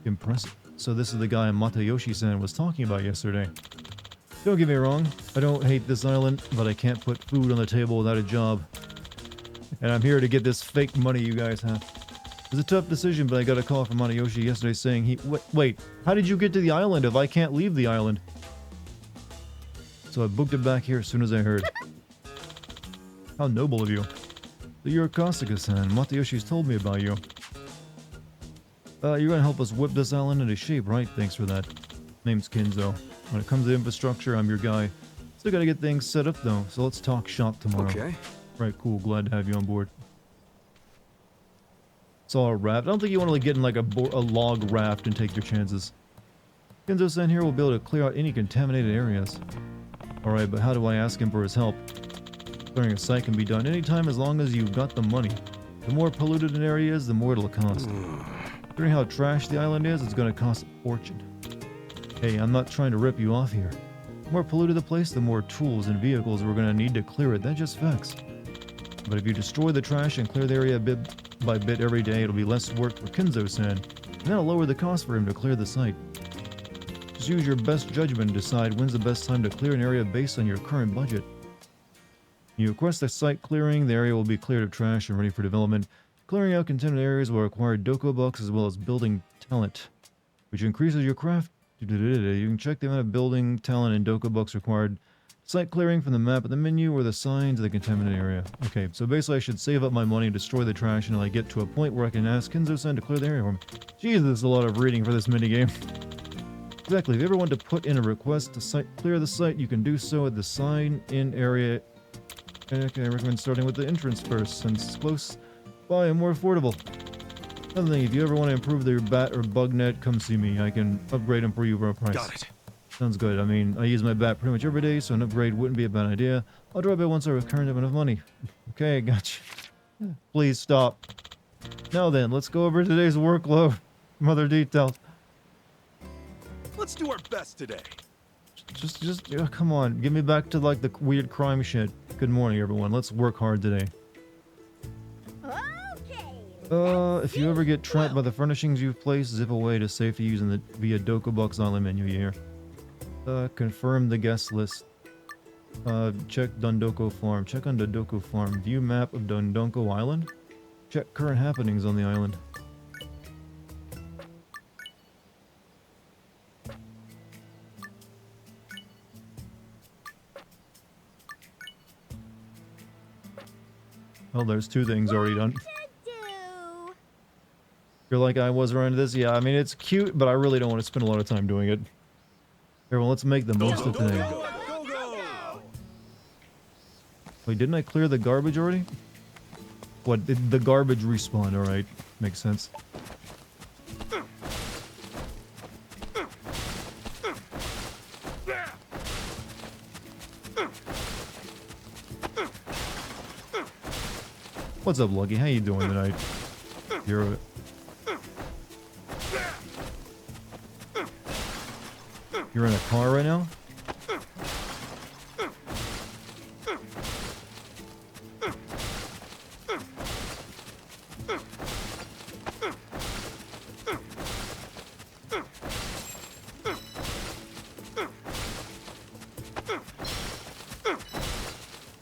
Impressive. So this is the guy Matayoshi-san was talking about yesterday. Don't get me wrong, I don't hate this island, but I can't put food on the table without a job. And I'm here to get this fake money you guys have. It was a tough decision, but I got a call from Matayoshi yesterday saying he... Wait, how did you get to the island if I can't leave the island? So I booked it back here as soon as I heard. How noble of you. So you're Kasuga-san. Matayoshi's told me about you. You're gonna help us whip this island into shape, right? Thanks for that. Name's Kenzo. When it comes to infrastructure, I'm your guy. Still gotta get things set up though, so let's talk shop tomorrow. Okay. Right, cool. Glad to have you on board. It's all a raft. I don't think you want to like, get in like a log raft and take your chances. Kenzo-san here will be able to clear out any contaminated areas. Alright, but how do I ask him for his help? Clearing a site can be done anytime as long as you've got the money. The more polluted an area is, the more it'll cost. Considering how trash the island is, it's going to cost a fortune. Hey, I'm not trying to rip you off here. The more polluted the place, the more tools and vehicles we're going to need to clear it. That's just facts. But if you destroy the trash and clear the area bit by bit every day, it'll be less work for Kenzo-san, and that'll lower the cost for him to clear the site. Just use your best judgment and decide when's the best time to clear an area based on your current budget. You request a site clearing, the area will be cleared of trash and ready for development. Clearing out contaminated areas will require doko bucks as well as building talent, which increases your craft. You can check the amount of building talent and doko bucks required. Site clearing from the map at the menu or the signs of the contaminated area. Okay, so basically I should save up my money and destroy the trash until I get to a point where I can ask Kenzo-san to clear the area for me. Jesus, there's a lot of reading for this minigame. Exactly, if you ever want to put in a request to clear the site, you can do so at the sign-in area. Okay, I recommend starting with the entrance first, since it's close by and more affordable. Another thing, if you ever want to improve your bat or bug net, come see me. I can upgrade them for you for a price. Got it. Sounds good. I mean, I use my bat pretty much every day, so an upgrade wouldn't be a bad idea. I'll drop it once I return enough money. Okay, gotcha. Please stop. Now then, let's go over today's workload. Some other details. Let's do our best today. Just, come on. Get me back to, like, the weird crime shit. Good morning, everyone. Let's work hard today. If you ever get trapped by the furnishings you've placed, zip away to safety using the via Dokobox Island menu here. Confirm the guest list. Check Dondoko Farm. Check on Dondoko Farm. View map of Dondoko Island. Check current happenings on the island. Oh, there's two things already done. You're like I was around this? Yeah, I mean, it's cute, but I really don't want to spend a lot of time doing it. Everyone, let's make the most of today. Wait, didn't I clear the garbage already? What, did the garbage respawn? Alright, makes sense. What's up, Lucky? How you doing tonight? You're in a car right now?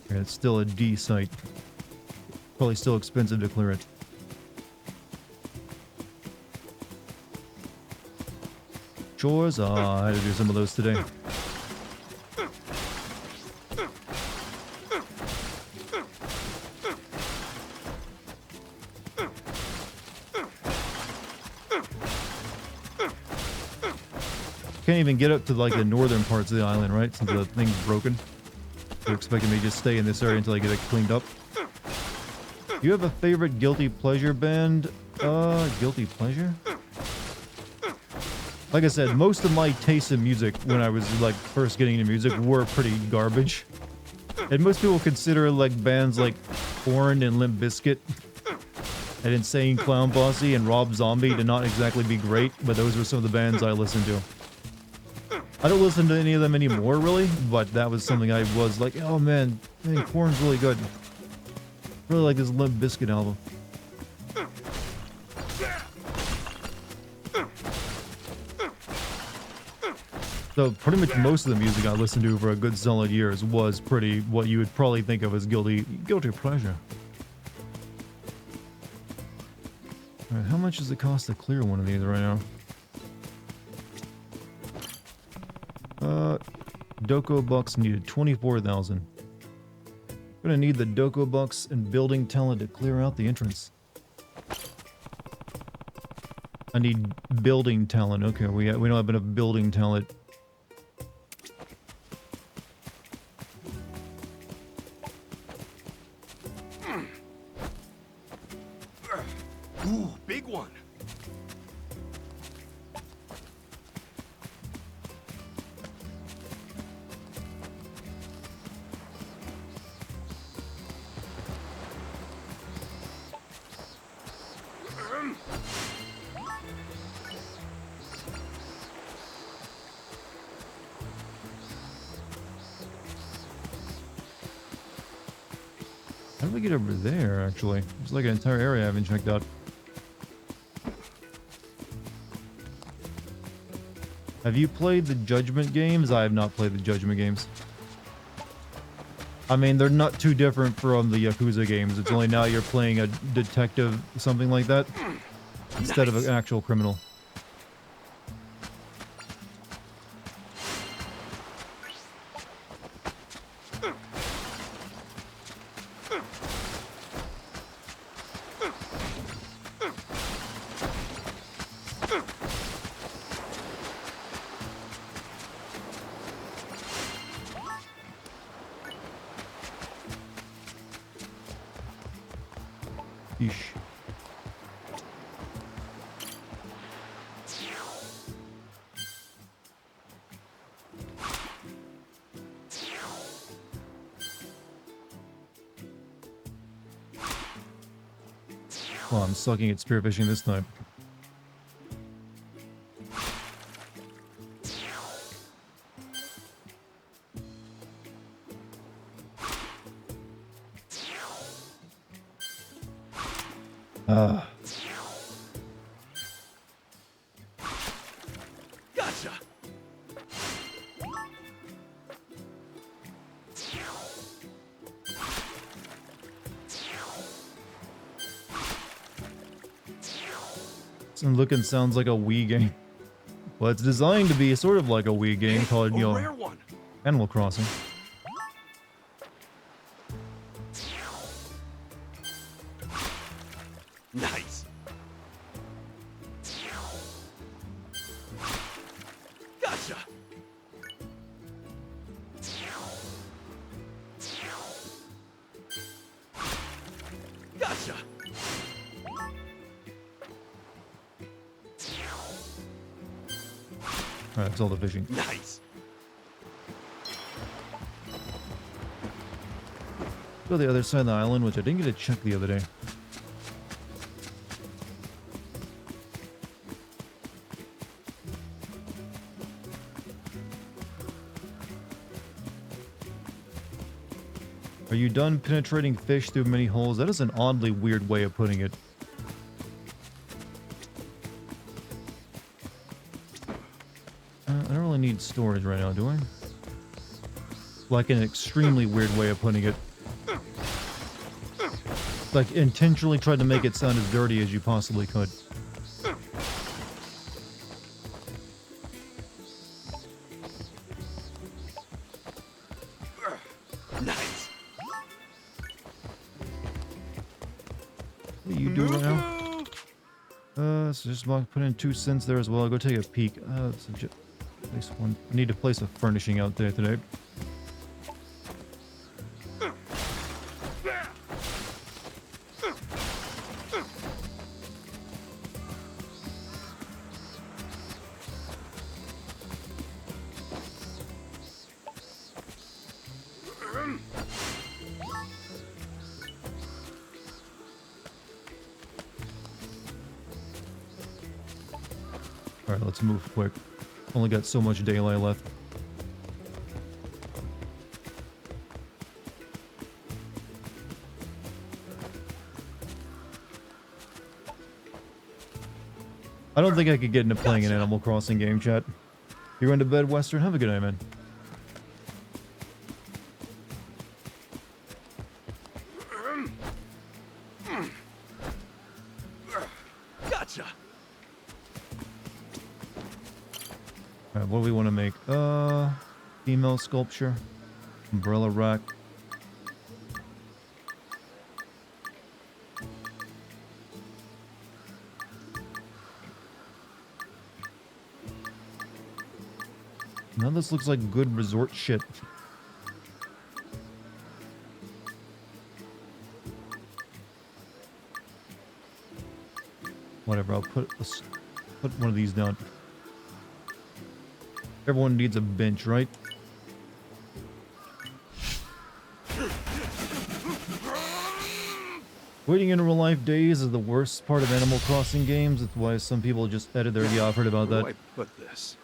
Yeah, it's still a D site. Probably still expensive to clear it. Chores? Ah, I had to do some of those today. Can't even get up to like the northern parts of the island, right? Since the thing's broken. You're expecting me to just stay in this area until I get it cleaned up. Do you have a favorite guilty pleasure band? Guilty pleasure? Like I said, most of my tastes in music when I was like first getting into music were pretty garbage. And most people consider like bands like Korn and Limp Bizkit and Insane Clown Posse and Rob Zombie to not exactly be great, but those were some of the bands I listened to. I don't listen to any of them anymore, really, but that was something I was like, oh man, Korn's really good. Really like this Limp Bizkit album. So pretty much most of the music I listened to for a good solid years was pretty what you would probably think of as guilty pleasure. Alright, how much does it cost to clear one of these right now? Doko bucks needed 24,000. Gonna need the Doko bucks and building talent to clear out the entrance. I need building talent. Okay, we don't have enough building talent. Ooh, big one. How do we get over there, actually? There's like an entire area I haven't checked out. Have you played the Judgment games? I have not played the Judgment games. I mean, they're not too different from the Yakuza games. It's only now you're playing a detective, something like that, instead of an actual criminal. Yeesh. Well, I'm sucking at spearfishing this time. Gotcha. And looking sounds like a Wii game. Well, it's designed to be sort of like a Wii game called, you Rare know, one. Animal Crossing. Nice. Gotcha. Alright, that's all the fishing. Nice. Go to the other side of the island, which I didn't get to check the other day. Are you done penetrating fish through many holes? That is an oddly weird way of putting it. I don't really need storage right now, do I? Like an extremely weird way of putting it. Like intentionally tried to make it sound as dirty as you possibly could. Nice. What do you do right now? So just put in 2 cents there as well. I'll go take a peek. Place one. I need to place a furnishing out there today. Alright, let's move quick. Only got so much daylight left. I don't think I could get into playing an Animal Crossing game, chat. You're going to bed, Western? Have a good night, man. Gotcha. Alright, what do we want to make? Female sculpture. Umbrella rack. Now this looks like good resort shit. Whatever, I'll put one of these down. Everyone needs a bench, right? Waiting in real life days is the worst part of Animal Crossing games. That's why some people just edit their I've heard about that. Where do I put this?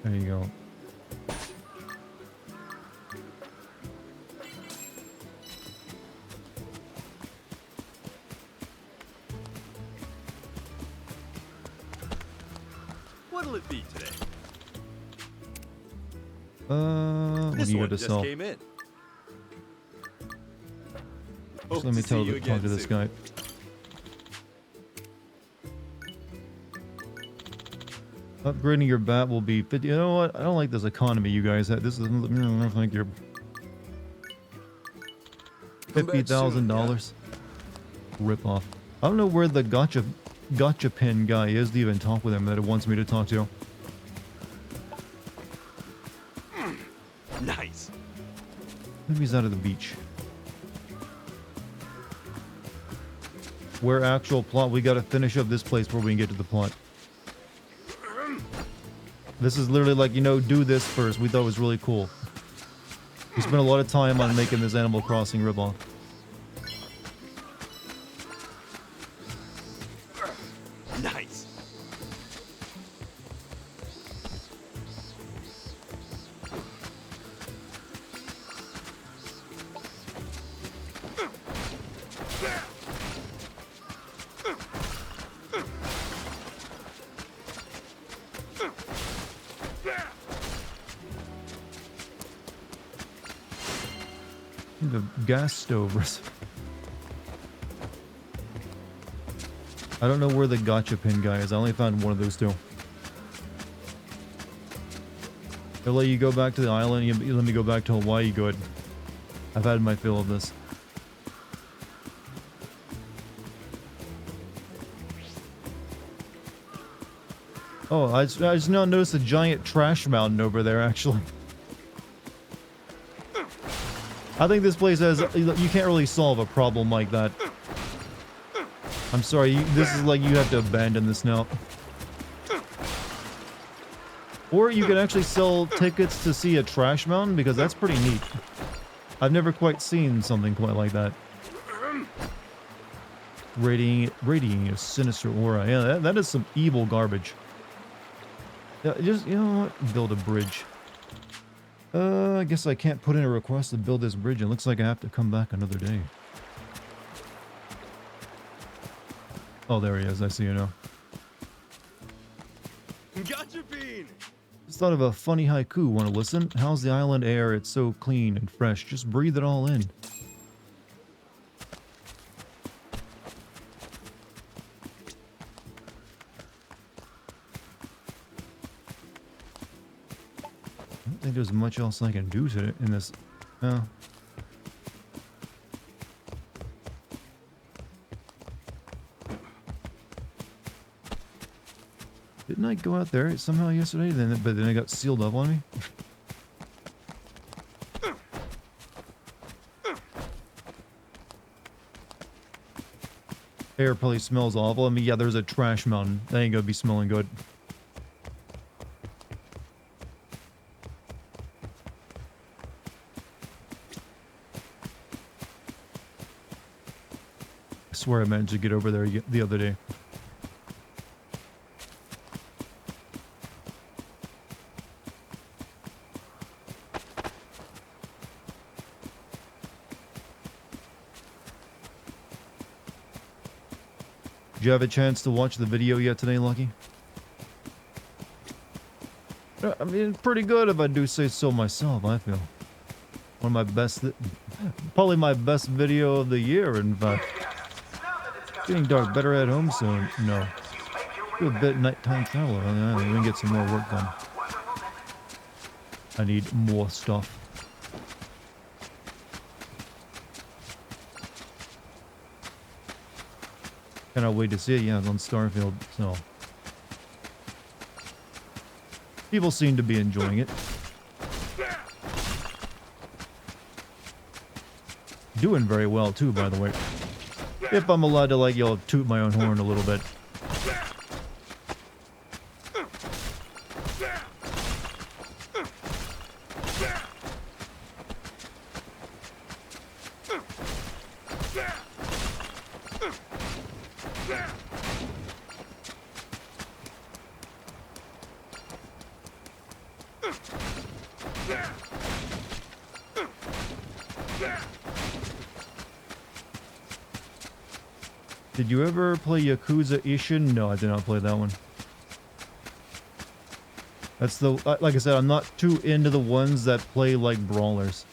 There you go. What'll it be today? What This do you one got to just sell? came in. Just let me talk to this guy. Upgrading your bat will be 50. You know what? I don't like this economy you guys have. This is, I think you're $50,000. Rip off. I don't know where the gotcha pin guy is to even talk with him that it wants me to talk to. Nice. Maybe he's out of the beach. Where actual plot? We gotta finish up this place before we can get to the plot. This is literally like, you know, do this first. We thought it was really cool. We spent a lot of time on making this Animal Crossing ripoff. Nice. The gas stove. I don't know where the gotcha pin guy is. I only found one of those two. They'll let you go back to the island. You let me go back to Hawaii. Good. I've had my fill of this. Oh, I just now noticed a giant trash mountain over there, actually. I think this place has... You can't really solve a problem like that. I'm sorry, this is like you have to abandon this now. Or you can actually sell tickets to see a trash mountain, because that's pretty neat. I've never quite seen something quite like that. Radiating a sinister aura. Yeah, that is some evil garbage. Yeah, just, you know what? Build a bridge. I guess I can't put in a request to build this bridge. It looks like I have to come back another day. Oh, there he is. I see you now. Gotcha bean. Just thought of a funny haiku. Want to listen? How's the island air? It's so clean and fresh. Just breathe it all in. I don't think there's much else I can do to it in this. Oh. Didn't I go out there somehow yesterday? But then it got sealed up on me. Air probably smells awful. I mean, yeah, there's a trash mountain. That ain't gonna be smelling good. I swear I managed to get over there the other day. Did you have a chance to watch the video yet today, Lucky? I mean, pretty good if I do say so myself, I feel. One of my best... Probably my best video of the year, in fact. It's getting dark. Better at home soon? No. Do a bit nighttime travel. We can get some more work done. I need more stuff. Cannot wait to see it. Yeah, it's on Starfield, so... People seem to be enjoying it. Doing very well, too, by the way. If I'm allowed to, like, toot my own horn a little bit. Did you ever play Yakuza Ishin? No, I did not play that one. That's the... Like I said, I'm not too into the ones that play like brawlers.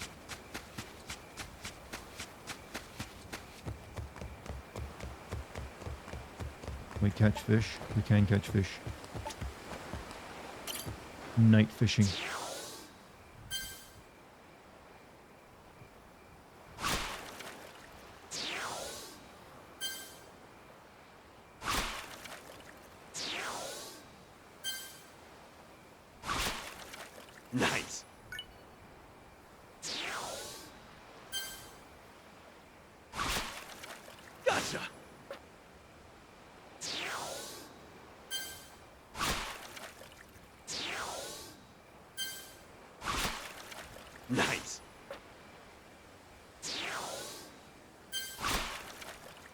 Can we catch fish? We can catch fish. Night fishing. Nice. Gotcha. Nice.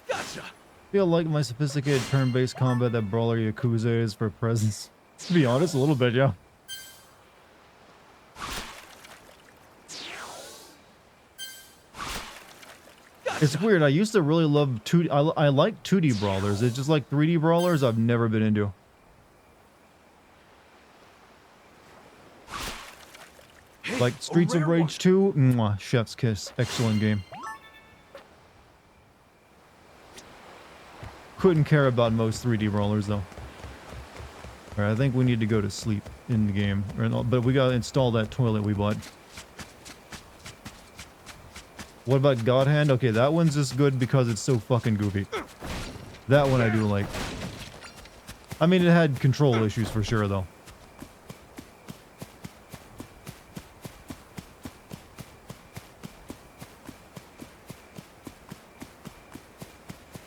Gotcha. Feel like my sophisticated turn-based combat that Brawler Yakuza is for presence. To be honest, a little bit, yeah. It's weird. I used to really love 2D. I like 2D brawlers. It's just like 3D brawlers I've never been into. Like Streets of Rage 2, mwah, chef's kiss. Excellent game. Couldn't care about most 3D brawlers though. Alright, I think we need to go to sleep in the game. But we gotta install that toilet we bought. What about God Hand? Okay, that one's just good because it's so fucking goofy. That one I do like. I mean, it had control issues for sure, though.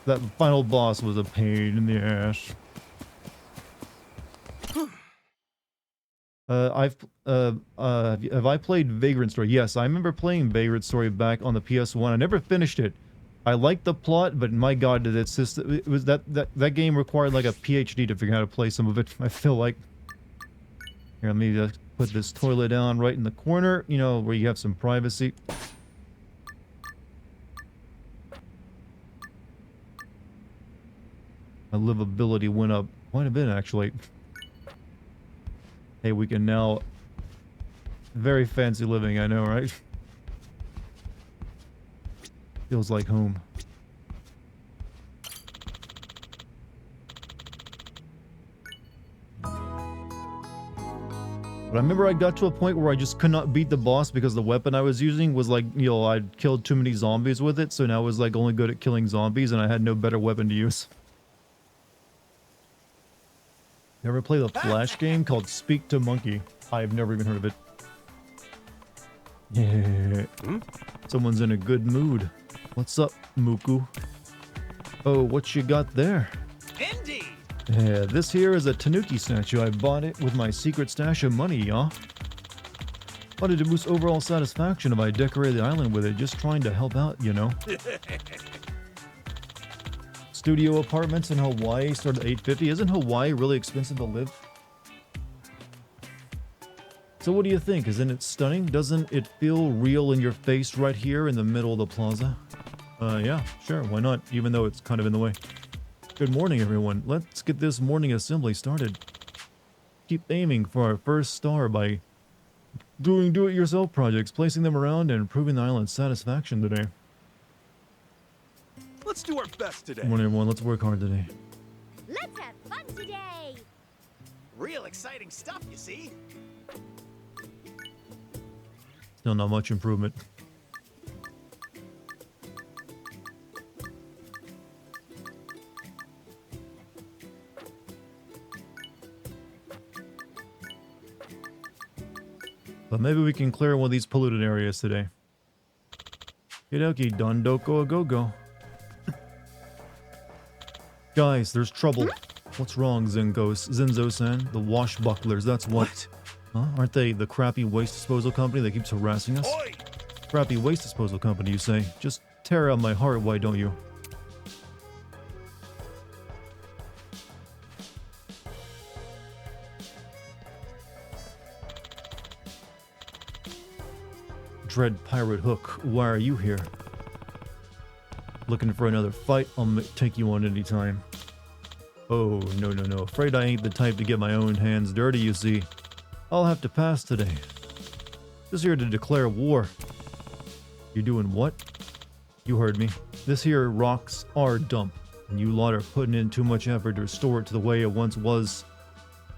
That final boss was a pain in the ass. Have I played Vagrant Story? Yes, I remember playing Vagrant Story back on the PS1. I never finished it. I liked the plot, but my god, did it was that game required like a PhD to figure out how to play some of it. I feel like. Here, let me just put this toilet down right in the corner, you know, where you have some privacy. My livability went up quite a bit, actually. Hey, we can now... Very fancy living, I know, right? Feels like home. But I remember I got to a point where I just could not beat the boss because the weapon I was using was like, you know, I'd killed too many zombies with it, so now I was like only good at killing zombies and I had no better weapon to use. You ever play the Flash game called Speak to Monkey? I've never even heard of it. Yeah. Someone's in a good mood. What's up, Muku? Oh, what you got there? Indeed. Yeah, this here is a Tanuki statue. I bought it with my secret stash of money, y'all. Wanted to boost overall satisfaction if I decorated the island with it. Just trying to help out, you know. Studio apartments in Hawaii start at $850. Isn't Hawaii really expensive to live? So what do you think? Isn't it stunning? Doesn't it feel real in your face right here in the middle of the plaza? Yeah, sure, why not? Even though it's kind of in the way. Good morning, everyone. Let's get this morning assembly started. Keep aiming for our first star by doing do-it-yourself projects, placing them around, and improving the island's satisfaction today. Let's do our best today. Good morning, everyone. Let's work hard today. Let's have fun today! Real exciting stuff, you see. Still not much improvement. But maybe we can clear one of these polluted areas today. Kidoki, Dondoko a go-go. Guys, there's trouble. What's wrong, Zenzo-san? The washbucklers, that's what? Huh? Aren't they the crappy waste disposal company that keeps harassing us? Oi! Crappy waste disposal company, you say? Just tear out my heart, why don't you? Dread Pirate Hook, why are you here? Looking for another fight? I'll take you on anytime. Oh, no. Afraid I ain't the type to get my own hands dirty, you see. I'll have to pass today. Just here to declare war. You doing what? You heard me. This here rocks our dump, and you lot are putting in too much effort to restore it to the way it once was.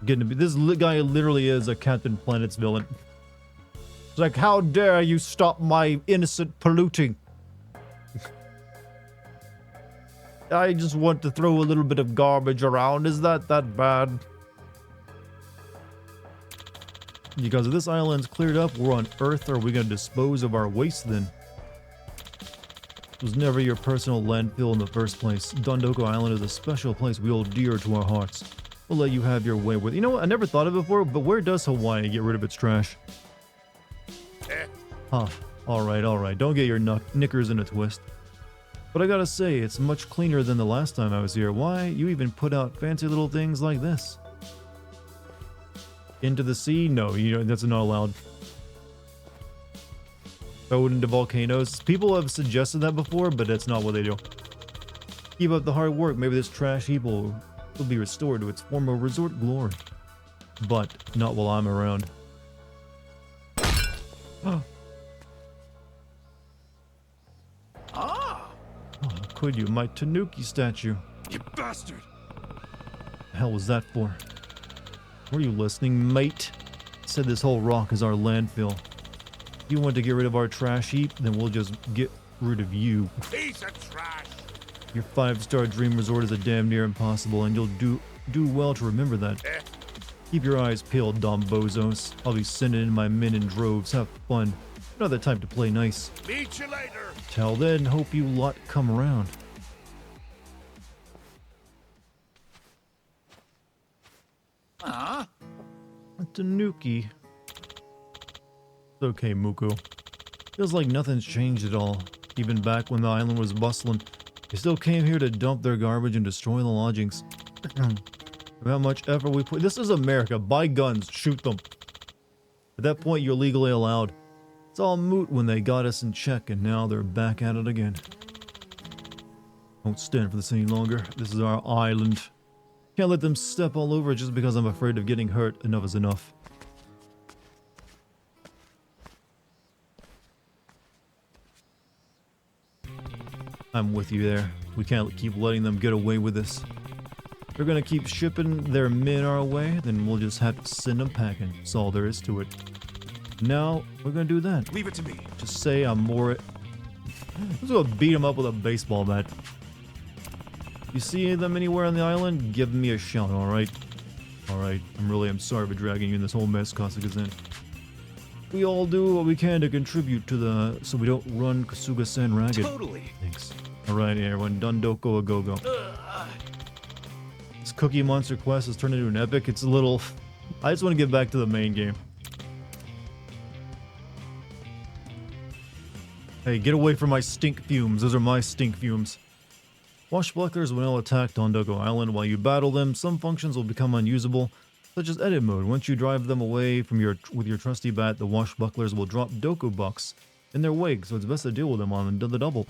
Getting to be. This guy literally is a Captain Planet's villain. It's like, how dare you stop my innocent polluting? I just want to throw a little bit of garbage around. Is that bad? Because if this island's cleared up, we're on Earth. Are we going to dispose of our waste then? It was never your personal landfill in the first place. Dondoko Island is a special place we hold dear to our hearts. We'll let you have your way with it. You know what? I never thought of it before, but where does Hawaii get rid of its trash? Huh. Alright. Don't get your knickers in a twist. But I gotta say, it's much cleaner than the last time I was here. Why? You even put out fancy little things like this. Into the sea? No, that's not allowed. Throw it into volcanoes. People have suggested that before, but that's not what they do. Keep up the hard work. Maybe this trash heap will be restored to its former resort glory. But not while I'm around. Oh, could you? My Tanuki statue. You bastard! The hell was that for? Were you listening, mate? Said this whole rock is our landfill. If you want to get rid of our trash heap, then we'll just get rid of you. Piece of trash! Your 5-star dream resort is a damn near impossible, and you'll do well to remember that. Keep your eyes peeled, Dom Bozos. I'll be sending in my men in droves. Have fun. Another time to play nice. Meet you later. Till then, hope you lot come around. Huh? Tanuki. It's okay, Muko. Feels like nothing's changed at all. Even back when the island was bustling, they still came here to dump their garbage and destroy the lodgings. How much effort we put. This is America. Buy guns. Shoot them. At that point, you're legally allowed. It's all moot when they got us in check, and now they're back at it again. Won't stand for this any longer. This is our island. Can't let them step all over it just because I'm afraid of getting hurt. Enough is enough. I'm with you there. We can't keep letting them get away with this. They're gonna keep shipping their men our way, then we'll just have to send them packing. That's all there is to it. Now, we're gonna do that. Leave it to me. Just say I'm more... I'm just gonna beat them up with a baseball bat. You see them anywhere on the island, give me a shout, alright? Alright, I'm sorry for dragging you in this whole mess, Kasuga-sen. We all do what we can to contribute to the... so we don't run Kasuga-sen ragged. Totally. Thanks. Alright, everyone, Dundoko a go-go. This Cookie Monster quest has turned into an epic. It's a little... I just want to get back to the main game. Hey, get away from my stink fumes. Those are my stink fumes. Washbucklers will now attack Dondoko Island. While you battle them, some functions will become unusable, such as edit mode. Once you drive them away from with your trusty bat, the Washbucklers will drop Doko bucks in their wake, so it's best to deal with them on the double.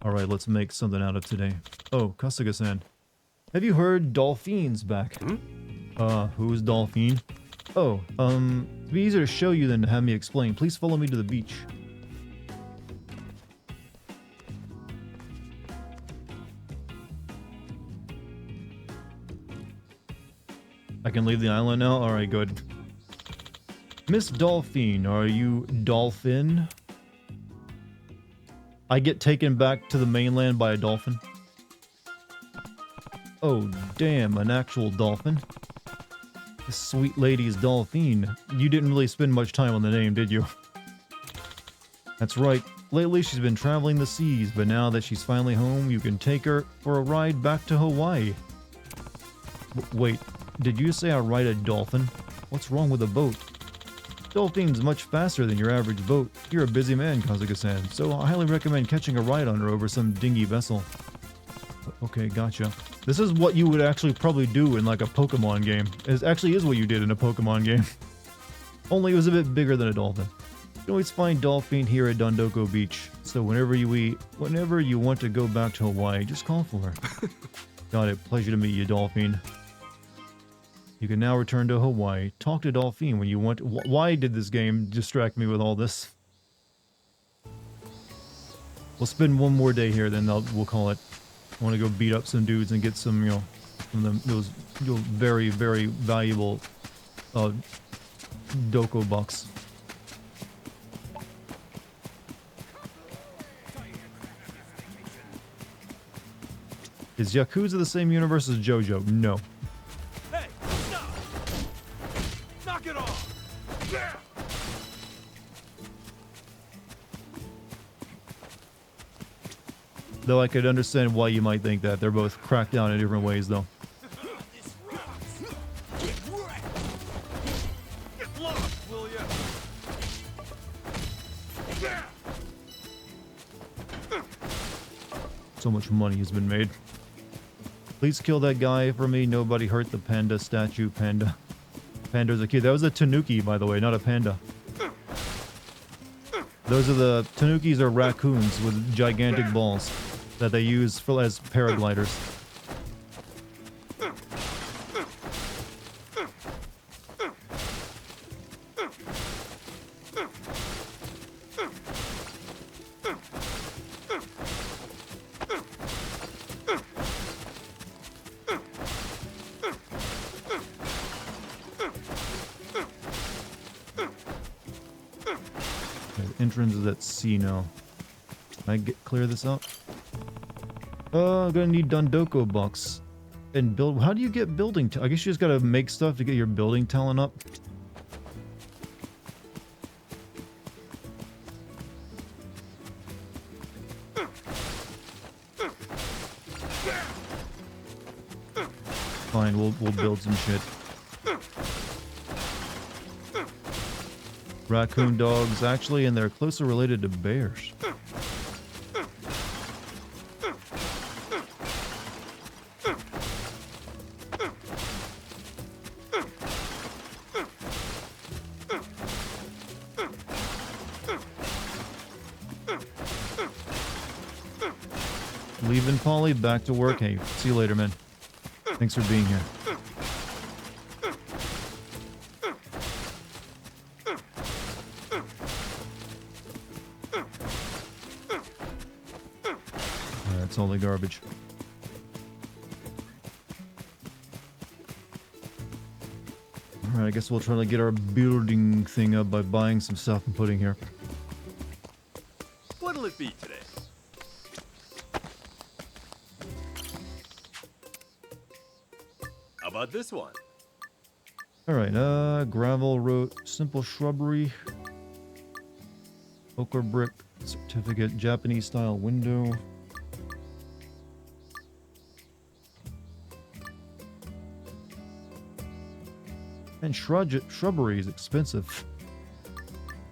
Alright, let's make something out of today. Oh, Kasuga-san. Have you heard Dolphine's back? Who's Dolphine? Oh, to be easier to show you than to have me explain, please follow me to the beach. I can leave the island now? Alright, good. Miss Dolphine, are you Dolphin? I get taken back to the mainland by a dolphin? Oh, damn, an actual dolphin? This sweet lady is Dolphine. You didn't really spend much time on the name, did you? That's right. Lately, she's been traveling the seas, but now that she's finally home, you can take her for a ride back to Hawaii. Wait, did you say I ride a dolphin? What's wrong with a boat? Dolphine's much faster than your average boat. You're a busy man, Kasuga-san, so I highly recommend catching a ride on her over some dinghy vessel. Okay, gotcha. This is what you would actually probably do in like a Pokemon game. It actually is what you did in a Pokemon game. Only it was a bit bigger than a dolphin. You can always find Dolphine here at Dondoko Beach. So whenever you want to go back to Hawaii, just call for her. Got it. Pleasure to meet you, Dolphine. You can now return to Hawaii. Talk to Dolphine when you want. Why did this game distract me with all this? We'll spend one more day here, then we'll call it. I want to go beat up some dudes and get some, you know, those very, very valuable Doko bucks. Is Yakuza the same universe as JoJo? No. Hey, stop! Knock it off! Yeah! Though I could understand why you might think that. They're both cracked down in different ways, though. This rocks! Get wrecked! Get lost, will ya? Yeah! So much money has been made. Please kill that guy for me. Nobody hurt the panda statue. Panda. Panda's a kid. That was a tanuki, by the way, not a panda. Those are the tanukis are raccoons with gigantic balls that they use as paragliders. entrance is at C now. Can I clear this out? I'm gonna need Dondoko bucks. And build. How do you get building? I guess you just gotta make stuff to get your building talent up. Fine, we'll build some shit. Raccoon dogs, actually, and they're closely related to bears. Leaving Polly, back to work. Hey, see you later, man. Thanks for being here. That's all the garbage. Alright, I guess we'll try to get our building thing up by buying some stuff and putting here. What'll it be today? How about this one? Alright, gravel road, simple shrubbery, ochre brick, certificate, Japanese style window. And shrubbery is expensive.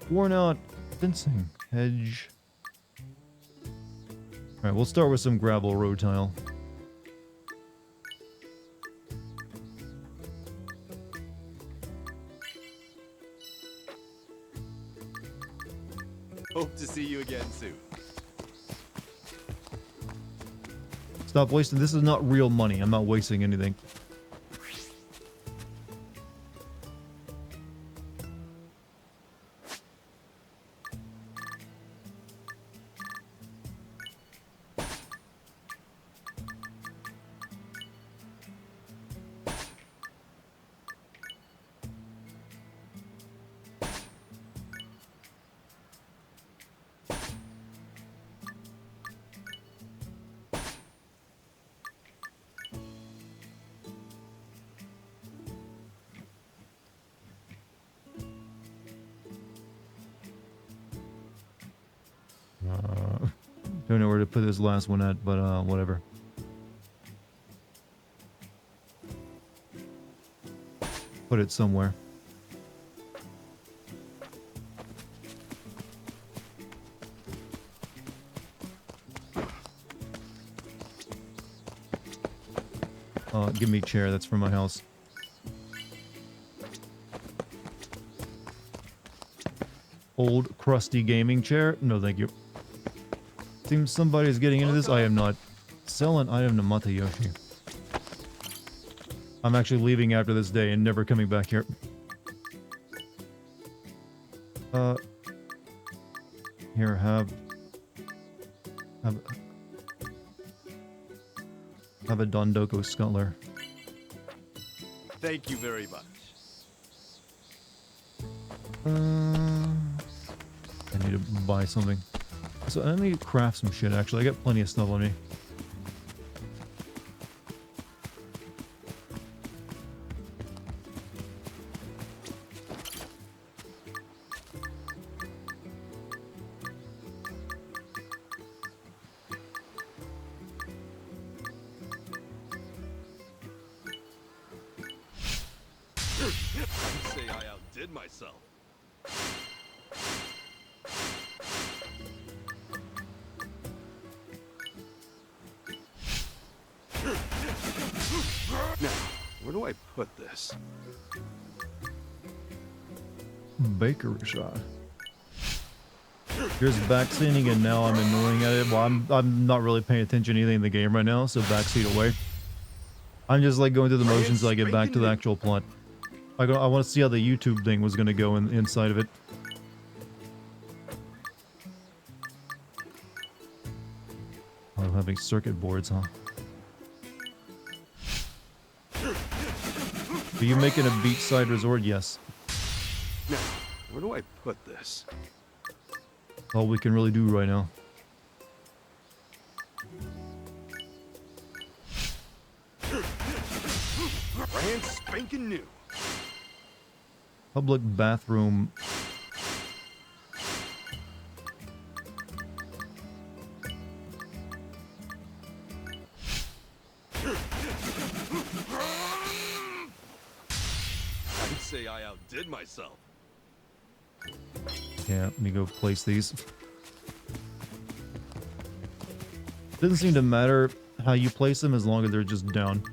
Worn out fencing, hedge. Alright, we'll start with some gravel road tile. Hope to see you again soon. Stop wasting. This is not real money. I'm not wasting anything. Don't know where to put this last one at, but whatever. Put it somewhere. Give me a chair, that's from my house. Old, crusty gaming chair? No, thank you. Seems somebody's getting into this. I am not. Sell an item to Matayoshi. I'm actually leaving after this day and never coming back here. Here, have a Dondoko scuttler. Thank you very much. I need to buy something. So I need to craft some shit, actually. I got plenty of stuff on me. I'd say I outdid myself. Now, where do I put this? Bakery shot. Here's backseating, and now I'm annoying at it. Well, I'm not really paying attention to anything in the game right now, so backseat away. I'm just like going through the motions until I get back to the actual plot. I want to see how the YouTube thing was going to go inside of it. Oh, having circuit boards, huh? Are you making a beachside resort? Yes. Now, where do I put this? All we can really do right now. Brand spanking new. Public bathroom. I'd say I outdid myself. Yeah, let me go place these. Doesn't seem to matter how you place them as long as they're just down.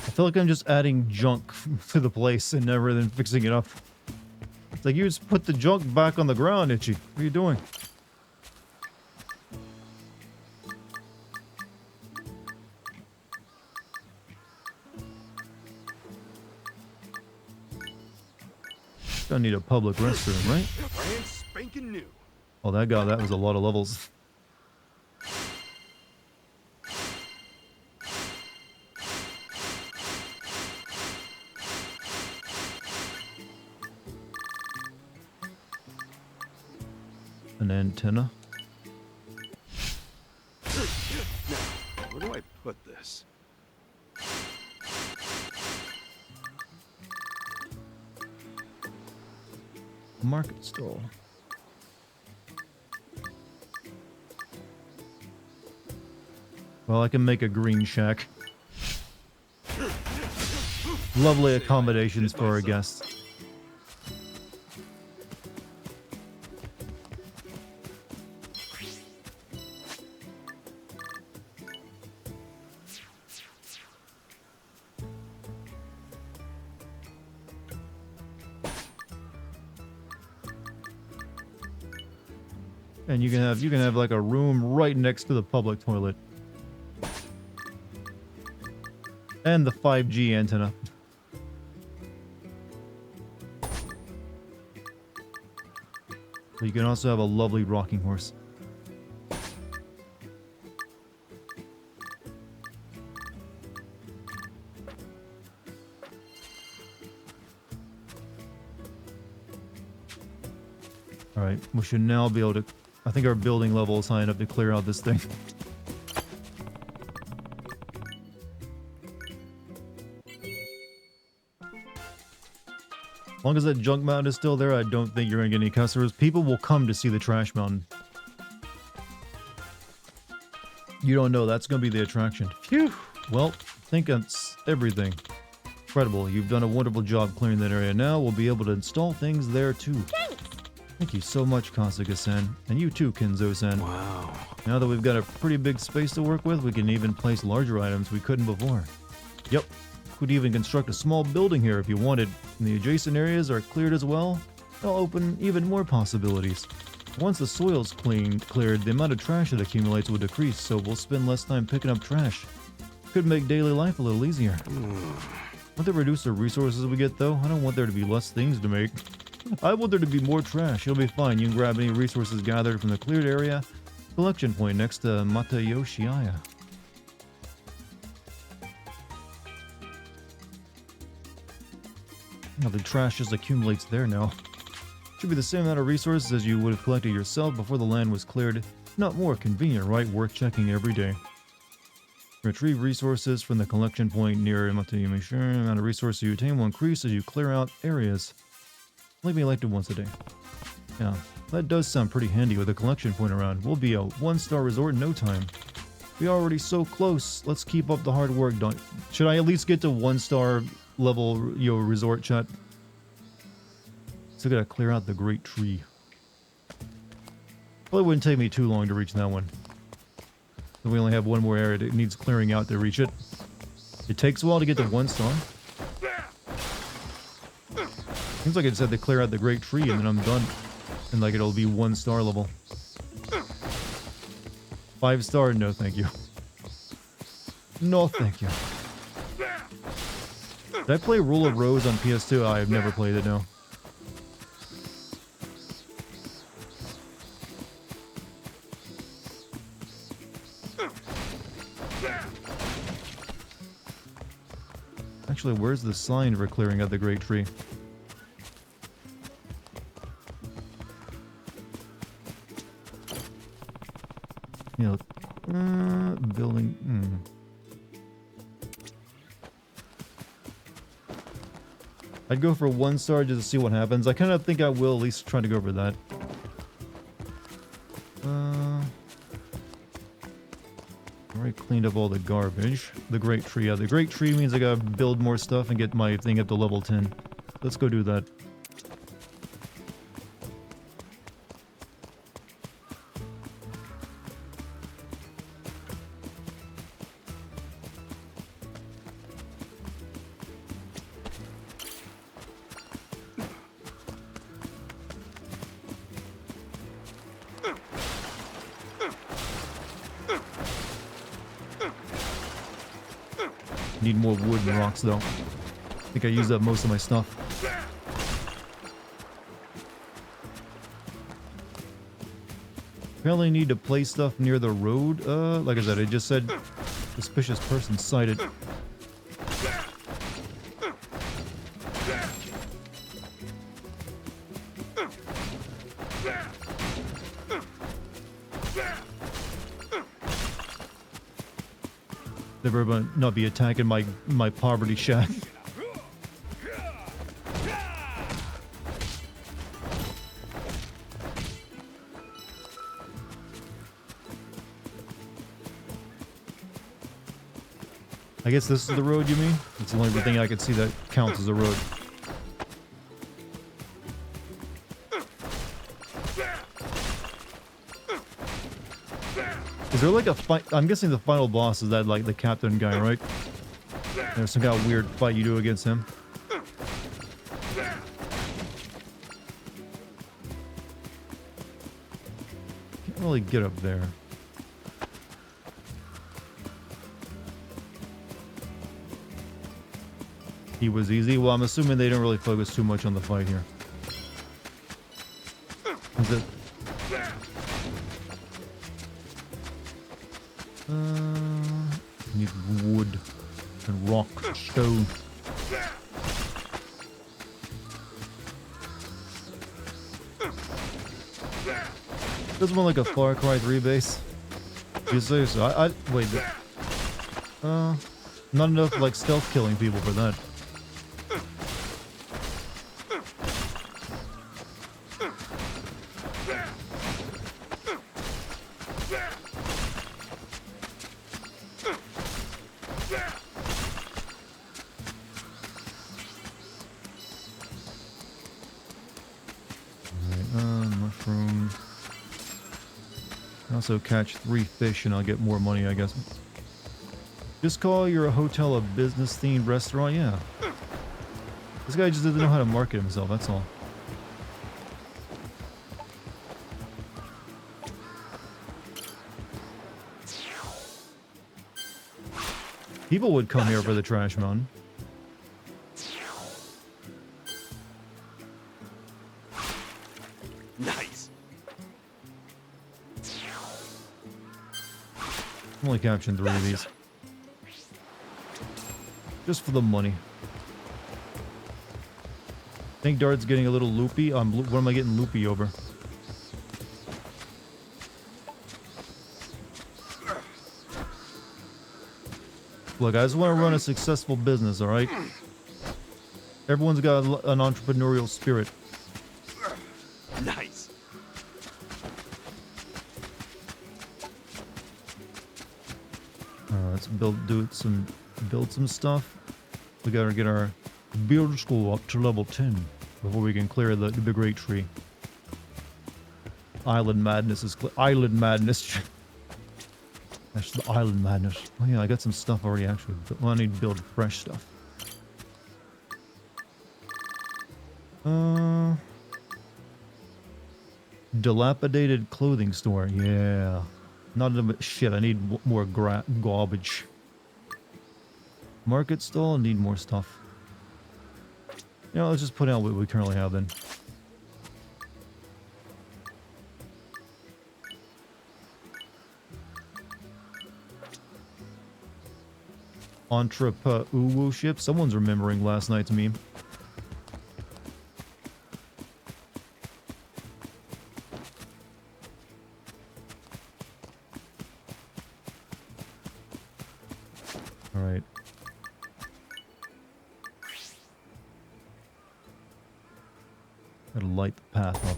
I feel like I'm just adding junk to the place and never then fixing it up. It's like you just put the junk back on the ground, Itchy. What are you doing? Gonna need a public restroom, right? Brand spanking new. Oh, that was a lot of levels. An antenna. Now, where do I put this? Market stall. Well, I can make a green shack. Lovely accommodations for our guests. And you can have like a room right next to the public toilet. And the 5G antenna. So you can also have a lovely rocking horse. Alright, we should now be able to... I think our building level is high enough to clear out this thing. As long as that junk mountain is still there, I don't think you're going to get any customers. People will come to see the trash mountain. You don't know, that's going to be the attraction. Phew! Well, I think that's everything. Incredible, you've done a wonderful job clearing that area. Now we'll be able to install things there too. Thank you so much, Kasuga-san. And you too, Kenzo-san. Wow. Now that we've got a pretty big space to work with, we can even place larger items we couldn't before. Yep. Could even construct a small building here if you wanted. And the adjacent areas are cleared as well. They'll open even more possibilities. Once the soil's cleared, the amount of trash that accumulates will decrease, so we'll spend less time picking up trash. Could make daily life a little easier. Want to reduce the resources we get, though? I don't want there to be less things to make. I want there to be more trash. It'll be fine. You can grab any resources gathered from the cleared area. Collection point next to Matayoshiaya. Now the trash just accumulates there now. Should be the same amount of resources as you would have collected yourself before the land was cleared. Not more convenient, right? Worth checking every day. Retrieve resources from the collection point near Matayoshiaya. The amount of resources you attain will increase as you clear out areas. Leave me elected once a day. Yeah, that does sound pretty handy with a collection point around. We'll be a one-star resort in no time. We're already so close. Let's keep up the hard work. Should I at least get to one-star level, resort, chat? Still gotta clear out the great tree. Well, it wouldn't take me too long to reach that one. We only have one more area that needs clearing out to reach it. It takes a while to get to one star. Seems like it said to clear out the great tree and then I'm done. And like it'll be 1-star level. 5-star? No, thank you. No, thank you. Did I play Rule of Rose on PS2? I have never played it, no. Actually, where's the sign for clearing out the Great Tree? You know, building. I'd go for 1 star just to see what happens. I kind of think I will at least try to go for that. Already cleaned up all the garbage. The Great Tree. Yeah, the Great Tree means I gotta build more stuff and get my thing up to level 10. Let's go do that. Need more wood and rocks though. I think I used up most of my stuff. Apparently need to place stuff near the road. Like I said, it just said suspicious person sighted. They better not be attacking my poverty shack. I guess this is the road, you mean? It's the only thing I can see that counts as a road. Is there like a fight? I'm guessing the final boss is that like the captain guy, right? There's some kind of weird fight you do against him. Can't really get up there. He was easy. Well, I'm assuming they don't really focus too much on the fight here. Is it? Need wood and rock, stone. Doesn't look like a Far Cry 3 base. You say so? Wait. Not enough like stealth killing people for that. Mushrooms. Also catch 3 fish and I'll get more money, I guess. Just call your hotel a business-themed restaurant, yeah. This guy just doesn't know how to market himself, that's all. People would come here for the trash mountain. Nice. I'm only capturing 3 of these. Just for the money. I think Dart's getting a little loopy. What am I getting loopy over? Look, I just want to run a successful business, alright? Everyone's got an entrepreneurial spirit. Nice. Let's build some stuff. We gotta get our build school up to level 10 before we can clear the Great Tree. Island madness is island madness. That's the island madness. Oh yeah, I got some stuff already actually. Well, I need to build fresh stuff. Dilapidated clothing store. Yeah. Not enough. Shit, I need more garbage. Market stall, need more stuff. You know, let's just put out what we currently have then. Entrepot ship. Someone's remembering last night's meme. All right. Gotta light the path up.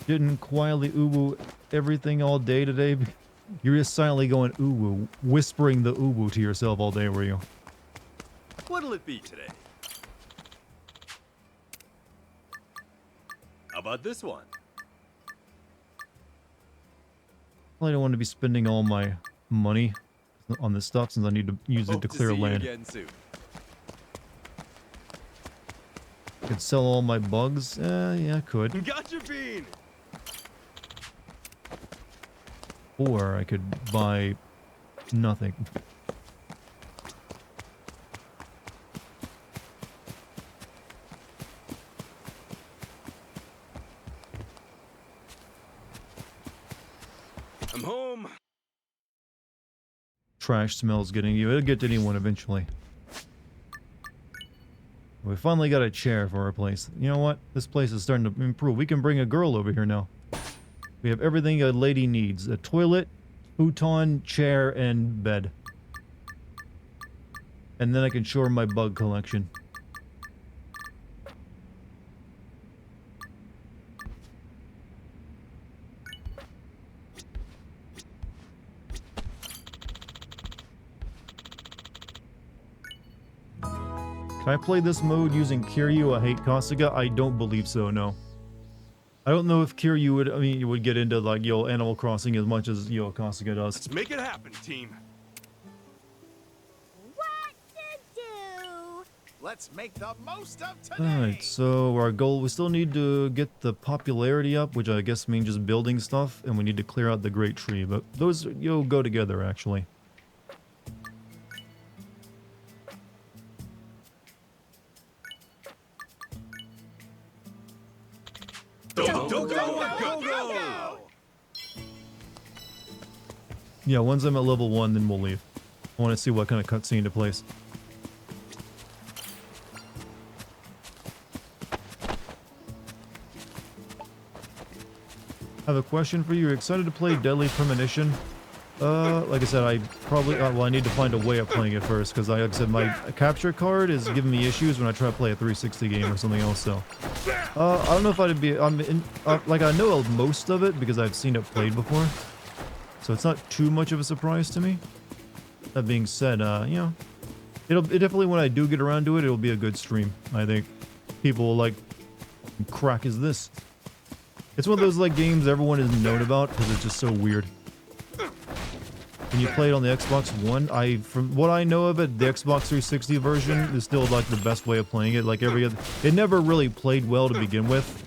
Didn't quietly ooh-woo everything all day today. You're just silently going ooh-woo, whispering the ooh-woo to yourself all day, were you? What'll it be today? How about this one? I don't want to be spending all my money on this stuff since I need to use it to clear land. Again soon. Could sell all my bugs? Yeah, I could. Gotcha bean. Or I could buy nothing. I'm home. Trash smells getting you. It'll get to anyone eventually. We finally got a chair for our place. You know what? This place is starting to improve. We can bring a girl over here now. We have everything a lady needs. A toilet, futon, chair, and bed. And then I can show her my bug collection. Can I play this mode using Kiryu? I hate Kasuga? I don't believe so, no. I don't know if Kiryu would, you would get into, like, Animal Crossing as much as, Kasuga does. Let's make it happen, team. What to do? Let's make the most of today. Alright, so our goal, we still need to get the popularity up, which I guess means just building stuff, and we need to clear out the Great Tree, but those, go together, actually. Go. Yeah, once I'm at level 1, then we'll leave. I want to see what kind of cutscene to place. I have a question for you. You're excited to play Deadly Premonition? Like I said, I probably... well, I need to find a way of playing it first, because like I said, my capture card is giving me issues when I try to play a 360 game or something else, so... I don't know if I'd be... like, I know most of it, because I've seen it played before. So it's not too much of a surprise to me. That being said, it definitely, when I do get around to it, it'll be a good stream, I think. People will like, crack is this? It's one of those, like, games everyone has known about, because it's just so weird. When you play it on the Xbox One, from what I know of it, the Xbox 360 version is still, like, the best way of playing it. Like, it never really played well to begin with.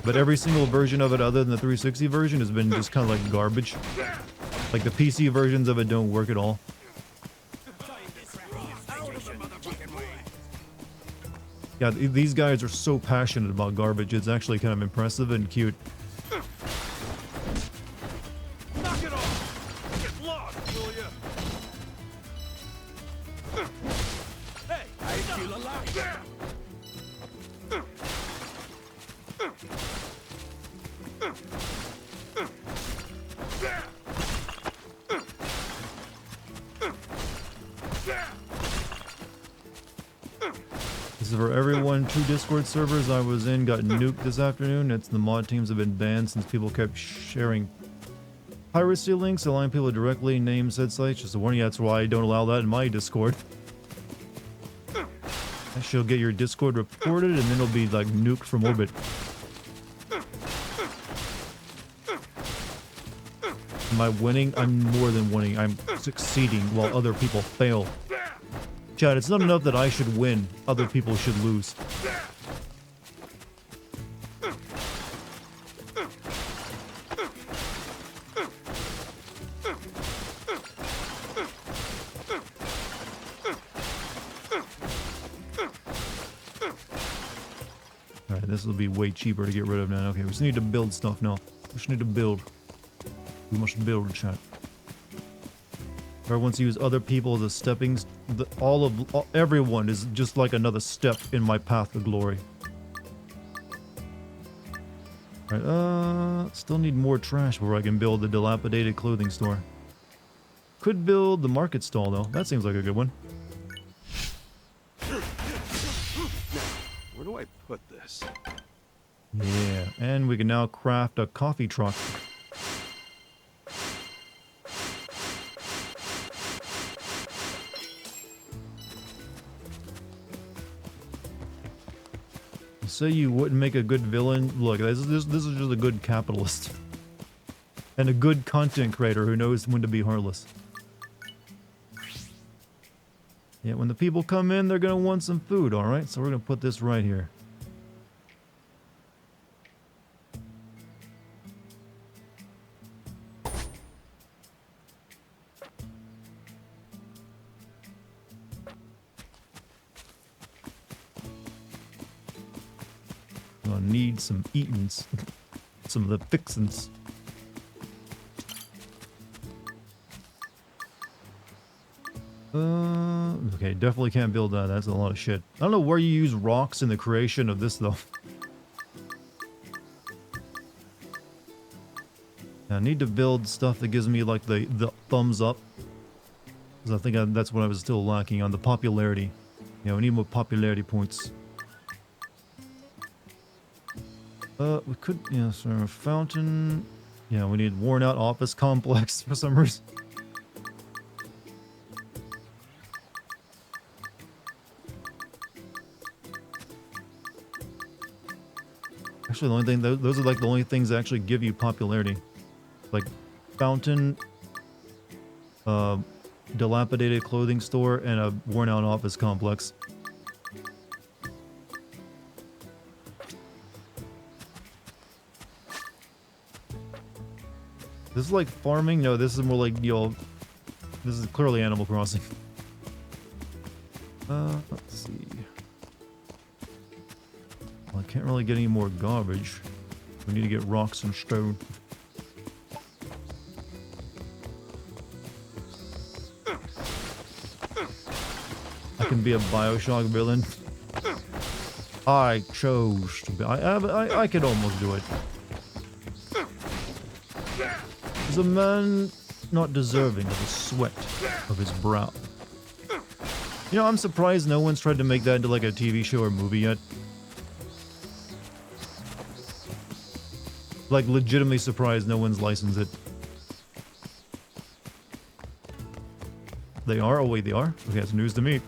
But every single version of it other than the 360 version has been just kind of like garbage. Like, the PC versions of it don't work at all. Yeah, these guys are so passionate about garbage, it's actually kind of impressive and cute. Knock it off. Get lost, will ya? Hey, I feel alive. This is for everyone. 2 Discord servers I was in got nuked this afternoon. The mod teams have been banned since people kept sharing piracy links, allowing people to directly name said sites. Just a warning, that's why I don't allow that in my Discord. I shall get your Discord reported and then it'll be like nuked from orbit. Am I winning? I'm more than winning. I'm succeeding while other people fail. Chad, it's not enough that I should win. Other people should lose. Alright, this will be way cheaper to get rid of now. Okay, we just need to build stuff now. We just need to build. We must build, chat. Everyone wants to use other people as a stepping... everyone is just like another step in my path to glory. Alright, still need more trash before I can build the dilapidated clothing store. Could build the market stall, though. That seems like a good one. Where do I put this? Yeah, and we can now craft a coffee truck. Say you wouldn't make a good villain. Look, this is just a good capitalist. And a good content creator who knows when to be heartless. Yeah, when the people come in, they're gonna want some food, alright? So we're gonna put this right here. Gonna need some eatins. Some of the fixins. Okay, definitely can't build that. That's a lot of shit. I don't know where you use rocks in the creation of this, though. I need to build stuff that gives me, like, the thumbs up. Because I think that's what I was still lacking on, the popularity. Yeah, we need more popularity points. We could, yeah, so a fountain. Yeah, we need worn out office complex for some reason. Actually, the only thing, those are like the only things that actually give you popularity. Like, fountain, dilapidated clothing store, and a worn out office complex. This is like farming? No, this is more like, this is clearly Animal Crossing. Let's see. Well, I can't really get any more garbage. We need to get rocks and stone. I can be a Bioshock villain. I chose to be. I could almost do it. Is a man not deserving of the sweat of his brow? You know, I'm surprised no one's tried to make that into like a TV show or movie yet. Like, legitimately surprised no one's licensed it. They are? Oh wait, they are? Okay, that's news to me.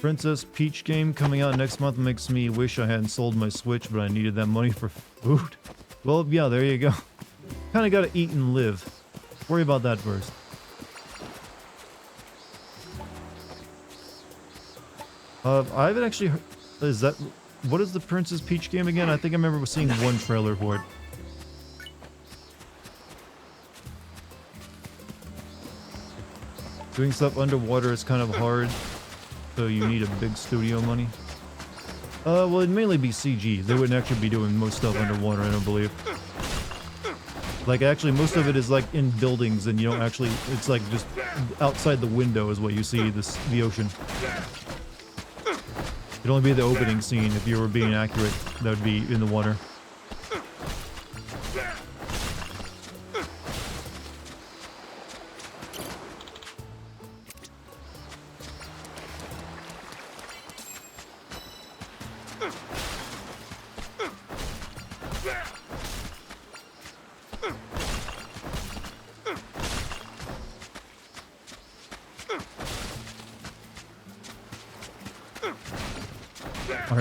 Princess Peach game coming out next month makes me wish I hadn't sold my Switch, but I needed that money for food. Well, yeah, there you go. Kinda gotta eat and live. Worry about that first. I haven't actually heard... Is that... What is the Princess Peach game again? I think I remember seeing one trailer for it. Doing stuff underwater is kind of hard. So you need a big studio money. Well, it'd mainly be CG. They wouldn't actually be doing most stuff underwater, I don't believe. Like, actually, most of it is, like, in buildings, and you don't actually... It's, like, just outside the window is what you see, the ocean. It'd only be the opening scene. If you were being accurate, that would be in the water.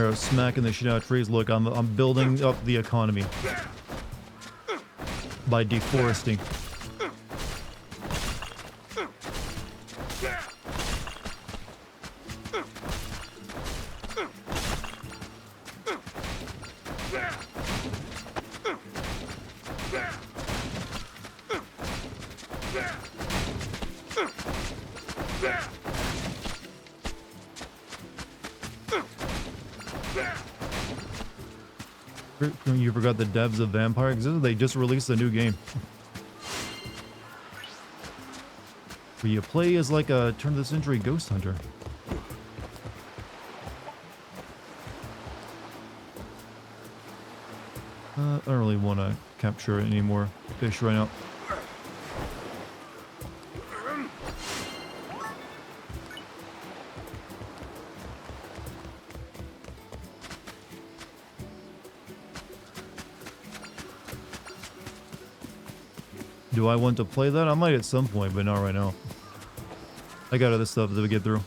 are smacking the shit out of trees. Look, I'm building up the economy by deforesting. You forgot the devs of Vampire existed? They just released a new game. Where you play as like a turn of the century ghost hunter. I don't really want to capture any more fish right now. Do I want to play that? I might at some point, but not right now. I got other stuff to get through.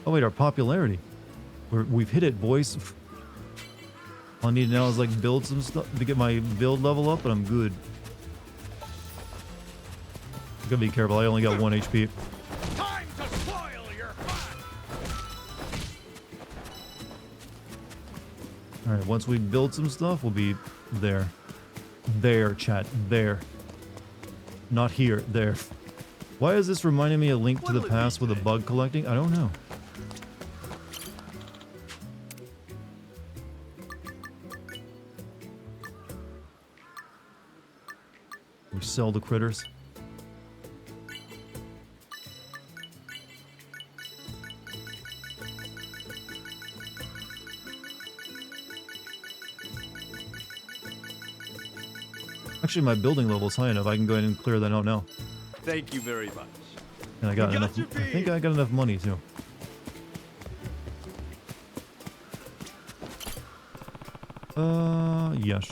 Oh wait, our popularity. We've hit it, boys. All I need now is like build some stuff to get my build level up, and I'm good. I gotta be careful. I only got 1 HP. Alright, once we build some stuff, we'll be there. There, chat. There. Not here. There. Why is this reminding me of Link to the Past with a bug collecting? I don't know. We sell the critters. Actually, my building level is high enough. I can go ahead and clear that out now. Thank you very much. And I got enough. I think I got enough money too. Yes.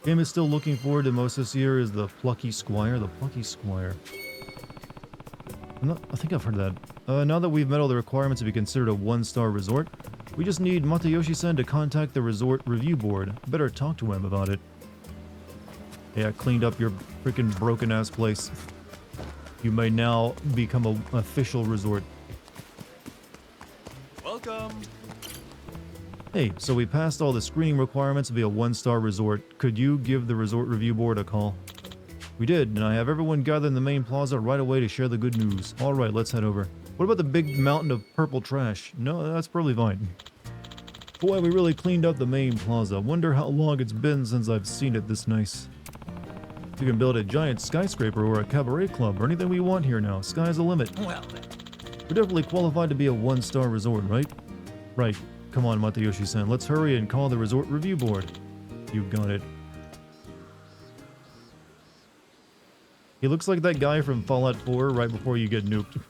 Game is still looking forward to most this year is the Plucky Squire. The Plucky Squire. I think I've heard that. Now that we've met all the requirements to be considered a 1-star resort, we just need Matayoshi-san to contact the resort review board. Better talk to him about it. Yeah, cleaned up your freaking broken-ass place. You may now become an official resort. Welcome. Hey, so we passed all the screening requirements to be a 1-star resort. Could you give the resort review board a call? We did, and I have everyone gathered in the main plaza right away to share the good news. Alright, let's head over. What about the big mountain of purple trash? No, that's probably fine. Boy, we really cleaned up the main plaza. Wonder how long it's been since I've seen it this nice. We can build a giant skyscraper or a cabaret club or anything we want here now. Sky's the limit. Well then. We're definitely qualified to be a 1-star resort, right? Right. Come on, Matayoshi-san. Let's hurry and call the resort review board. You got it. He looks like that guy from Fallout 4 right before you get nuked.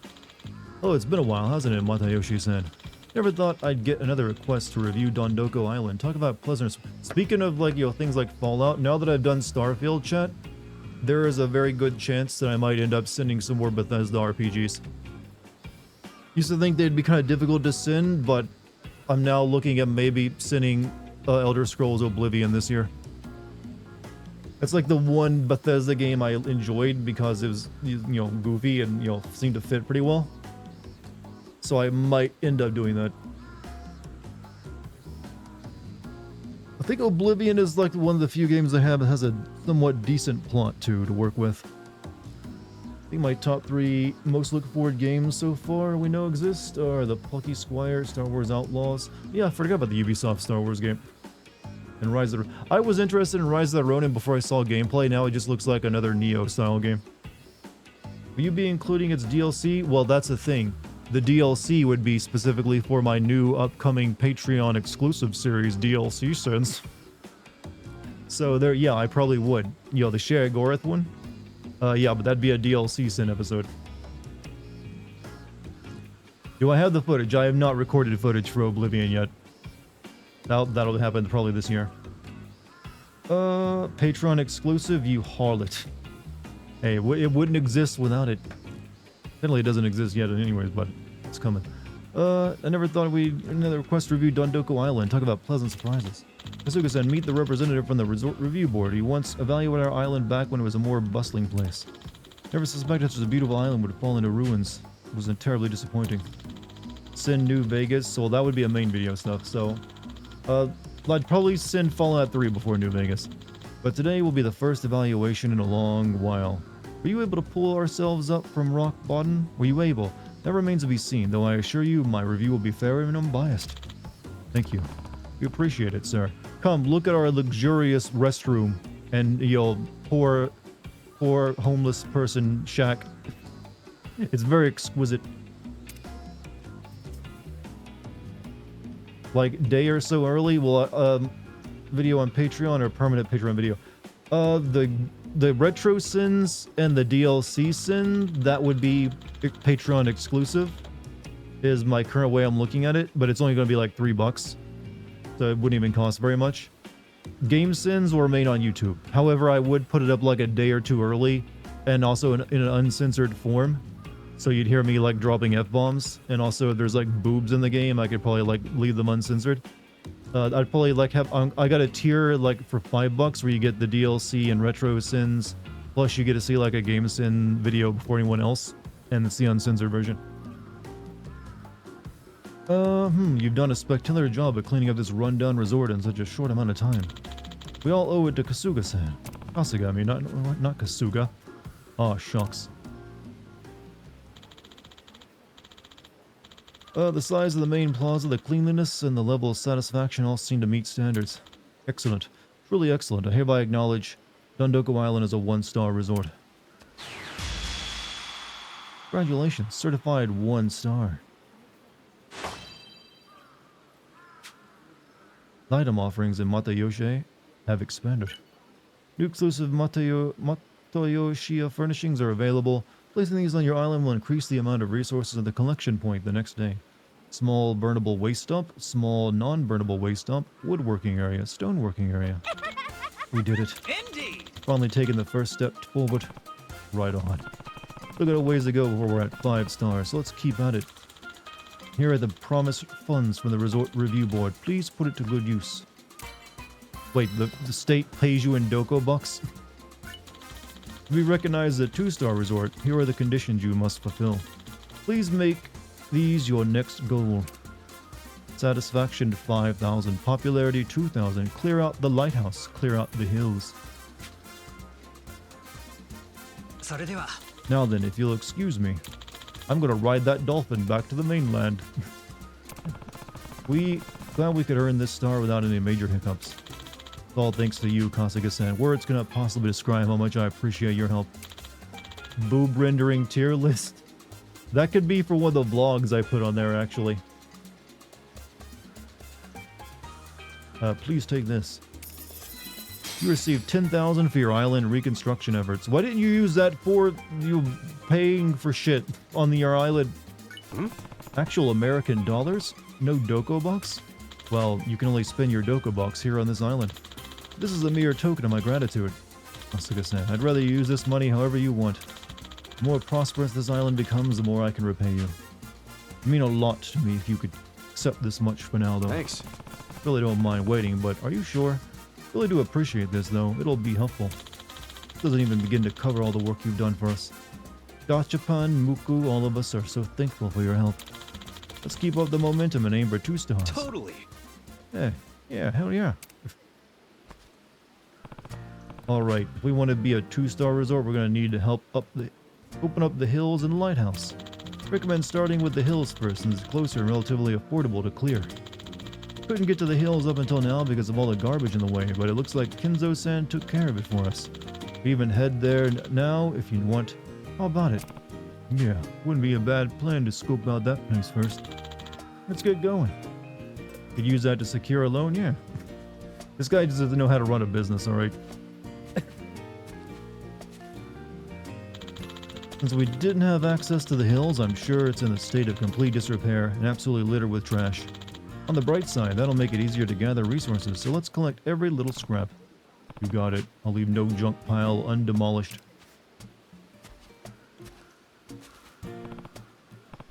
Oh, it's been a while, hasn't it, Matayoshi-san? Never thought I'd get another request to review Dondoko Island. Talk about pleasant. Speaking of, like, things like Fallout, now that I've done Starfield, chat, there is a very good chance that I might end up sending some more Bethesda RPGs. Used to think they'd be kind of difficult to send, but I'm now looking at maybe sending Elder Scrolls Oblivion this year. It's like the one Bethesda game I enjoyed because it was, goofy and, seemed to fit pretty well. So I might end up doing that. I think Oblivion is like one of the few games I have that has a somewhat decent plot to work with. I think my top 3 most look forward games so far we know exist are the Plucky Squire, Star Wars Outlaws. Yeah, I forgot about the Ubisoft Star Wars game. And Rise of the... I was interested in Rise of the Ronin before I saw gameplay. Now it just looks like another Neo-style game. Will you be including its DLC? Well, that's the thing. The DLC would be specifically for my new upcoming Patreon exclusive series DLC sense. So there, yeah, I probably would. The Shea Gorath one? Yeah, but that'd be a DLC sin episode. Do I have the footage? I have not recorded footage for Oblivion yet. That'll happen probably this year. Patreon exclusive, you harlot. Hey, it wouldn't exist without it. Apparently it doesn't exist yet anyways, but it's coming. I never thought we'd another request review Dondoko Island. Talk about pleasant surprises. Kasuga-san, meet the representative from the resort review board. He once evaluated our island back when it was a more bustling place. Never suspected such a beautiful island would fall into ruins. It was terribly disappointing. Send New Vegas. So that would be a main video stuff. So, I'd probably send Fallout 3 before New Vegas. But today will be the first evaluation in a long while. Were you able to pull ourselves up from rock bottom? Were you able? That remains to be seen, though I assure you my review will be fair and unbiased. Thank you. We appreciate it, sir. Come, look at our luxurious restroom and your poor homeless person shack. It's very exquisite. Like, day or so early, well, video on Patreon or permanent Patreon video. The retro sins and the DLC sin, that would be Patreon exclusive, is my current way I'm looking at it, but it's only going to be like $3, so it wouldn't even cost very much. Game sins will remain on YouTube. However, I would put it up like a day or two early, and also in an uncensored form, so you'd hear me like dropping F-bombs, and also if there's like boobs in the game, I could probably like leave them uncensored. I'd probably like have, I got a tier like for $5 where you get the DLC and retro sins, plus you get to see like a game sin video before anyone else, and it's the uncensored version. You've done a spectacular job of cleaning up this rundown resort in such a short amount of time. We all owe it to Kasuga-san. Kasuga, I mean, not Kasuga. Aw, shucks. The size of the main plaza, the cleanliness, and the level of satisfaction all seem to meet standards. Excellent. Truly excellent. I hereby acknowledge Dondoko Island is a 1-star resort. Congratulations. Certified 1-star. Item offerings in Matayoshi have expanded. New exclusive Matayoshi furnishings are available. Placing these on your island will increase the amount of resources at the collection point the next day. Small burnable waste dump, small non-burnable waste dump, woodworking area, stoneworking area. We did it. Indeed. Finally taking the first step forward. Right on. Look at a ways to go before we're at 5 stars, so let's keep at it. Here are the promised funds from the resort review board. Please put it to good use. Wait, the state pays you in Doko bucks? To be recognized as a 2-star resort, here are the conditions you must fulfill. Please make these your next goal. Satisfaction 5,000, popularity 2,000, clear out the lighthouse, clear out the hills. Now then, if you'll excuse me, I'm gonna ride that dolphin back to the mainland. Glad we could earn this star without any major hiccups. It's all thanks to you, Kasuga-san. Words cannot possibly describe how much I appreciate your help. Boob rendering tier list. That could be for one of the vlogs I put on there, actually. Please take this. You received 10,000 for your island reconstruction efforts. Why didn't you use that for you paying for shit on your island? Actual American dollars? No Doko bucks? Well, you can only spend your Doko bucks here on this island. This is a mere token of my gratitude. Kasuga-san, I'd rather you use this money however you want. The more prosperous this island becomes, the more I can repay you. It'd mean a lot to me if you could accept this much for now, though. Thanks. Really don't mind waiting, but are you sure? Really do appreciate this, though. It'll be helpful. Doesn't even begin to cover all the work you've done for us. Dachapan, Muku, all of us are so thankful for your help. Let's keep up the momentum and aim for 2 stars. Totally. Yeah, hell yeah. Alright, if we want to be a 2-star resort, we're going to need to help open up the hills and lighthouse. Recommend starting with the hills first, since it's closer and relatively affordable to clear. Couldn't get to the hills up until now because of all the garbage in the way, but it looks like Kenzo-san took care of it for us. We even head there now if you want. How about it? Yeah, wouldn't be a bad plan to scope out that place first. Let's get going. Could use that to secure a loan, yeah. This guy just doesn't know how to run a business, alright? Since we didn't have access to the hills, I'm sure it's in a state of complete disrepair and absolutely littered with trash. On the bright side, that'll make it easier to gather resources, so let's collect every little scrap. You got it. I'll leave no junk pile undemolished.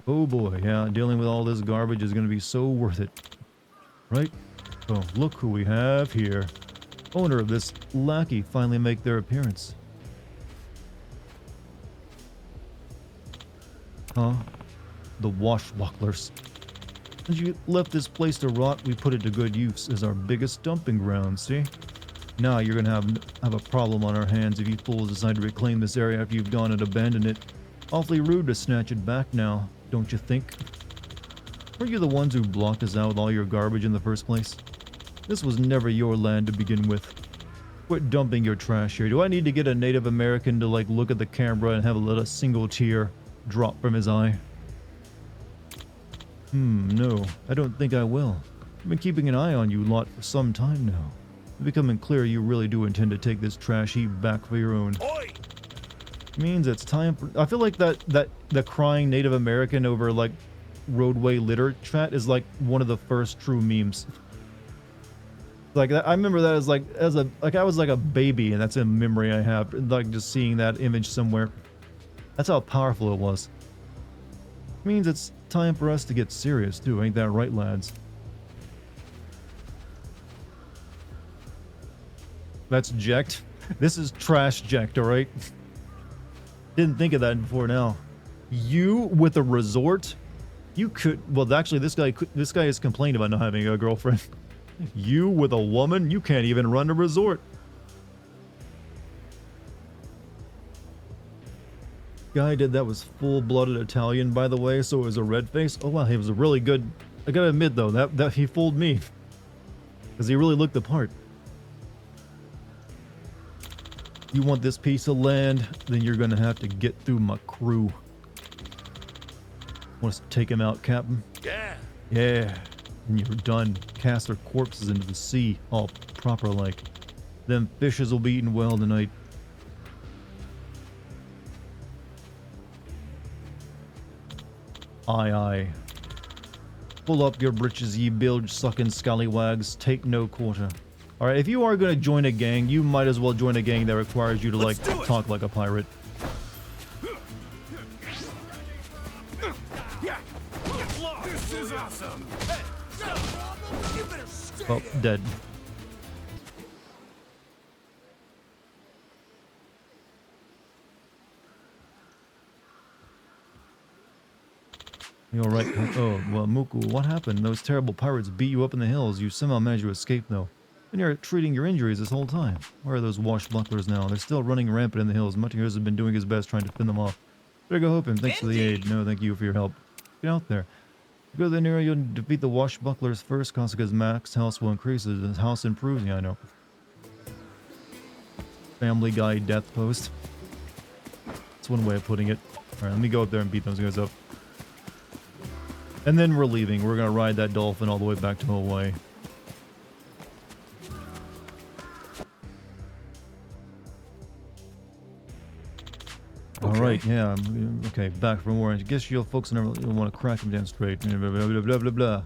Oh boy, yeah, dealing with all this garbage is going to be so worth it. Right? Oh, look who we have here. Owner of this lackey finally make their appearance. Huh? The washbucklers. As you left this place to rot, we put it to good use as our biggest dumping ground, see? Now you're gonna have a problem on our hands if you fools decide to reclaim this area after you've gone and abandoned it. Awfully rude to snatch it back now, don't you think? Weren't you the ones who blocked us out with all your garbage in the first place? This was never your land to begin with. Quit dumping your trash here. Do I need to get a Native American to like look at the camera and have a single tear drop from his eye? No, I don't think I will. I've been keeping an eye on you lot for some time now. It's becoming clear you really do intend to take this trash heap back for your own. Oi! Means it's time for... I feel like the crying Native American over like roadway litter chat is like one of the first true memes. Like I remember that as I was like a baby, and that's a memory I have, like just seeing that image somewhere. That's how powerful it was. Means it's time for us to get serious too, ain't that right, lads? That's Jekt. This is trash Jekt, alright? Didn't think of that before now. You with a resort? You could... Well, actually, this guy has complained about not having a girlfriend. You with a woman? You can't even run a resort. Guy did that was full-blooded Italian, by the way, so it was a red face. Oh wow, he was a really good... I gotta admit though, that he fooled me. Because he really looked the part. You want this piece of land, then you're gonna have to get through my crew. Want us to take him out, Captain? Yeah. Yeah. And you're done. Cast their corpses into the sea, all proper like. Them fishes will be eaten well tonight. Aye, aye. Pull up your britches, ye bilge-sucking scallywags. Take no quarter. Alright, if you are going to join a gang, you might as well join a gang that requires you to, like, talk like a pirate. This is awesome. You better stay. Oh, dead. You alright? Oh, well, Muku, what happened? Those terrible pirates beat you up in the hills. You somehow managed to escape, though. And you're treating your injuries this whole time. Where are those washbucklers now? They're still running rampant in the hills. Mutineers has been doing his best trying to fend them off. Better go help him. Thanks for the aid. No, thank you for your help. Get out there. Go to the area, you'll defeat the washbucklers first. Consequence Max house will increase as his house improves. Yeah, I know. Family Guy death post. That's one way of putting it. Alright, let me go up there and beat those guys up. And then we're leaving. We're gonna ride that dolphin all the way back to Hawaii. Alright, yeah, okay, back from war. I guess you folks never want to crack them down straight. Blah, blah, blah, blah, blah, blah.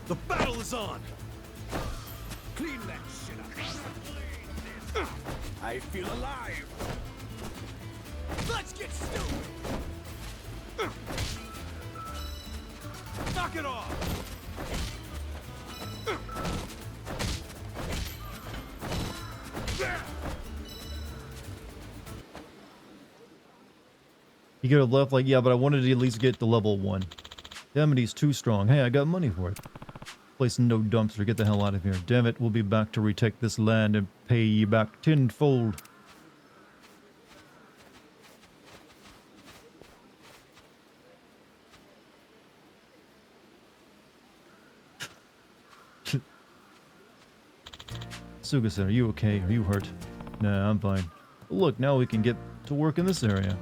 The battle is on. Clean that shit up. I feel alive. Let's get stupid. Knock it off. He could have left like, yeah, but I wanted to at least get to level 1. Damn it, he's too strong. Hey, I got money for it. Place no dumpster, get the hell out of here. Damn it, we'll be back to retake this land and pay ye back tenfold. Suga-san, are you okay? Are you hurt? Nah, I'm fine. Look, now we can get to work in this area.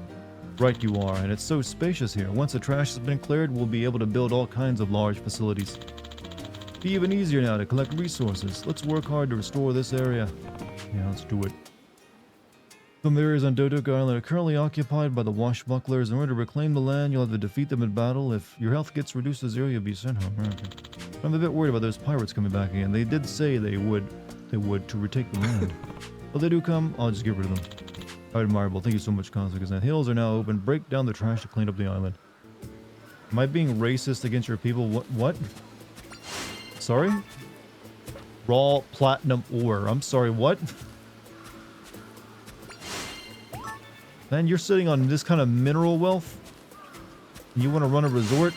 Right you are, and it's so spacious here. Once the trash has been cleared, we'll be able to build all kinds of large facilities. Be even easier now to collect resources. Let's work hard to restore this area. Yeah, let's do it. Some areas on Dartigan Island are currently occupied by the washbucklers. In order to reclaim the land, you'll have to defeat them in battle. If your health gets reduced to 0, you'll be sent home. Okay. I'm a bit worried about those pirates coming back again. They did say they would to retake the land. But they do come, I'll just get rid of them. Admirable. Thank you so much, Cosmic. The hills are now open. Break down the trash to clean up the island. Am I being racist against your people? What? Sorry? Raw platinum ore. I'm sorry, what? Man, you're sitting on this kind of mineral wealth? And you want to run a resort?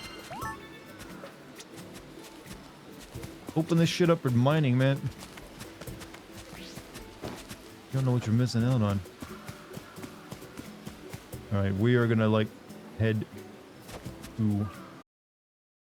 Open this shit up for mining, man. You don't know what you're missing out on. Alright, we are gonna, like, head to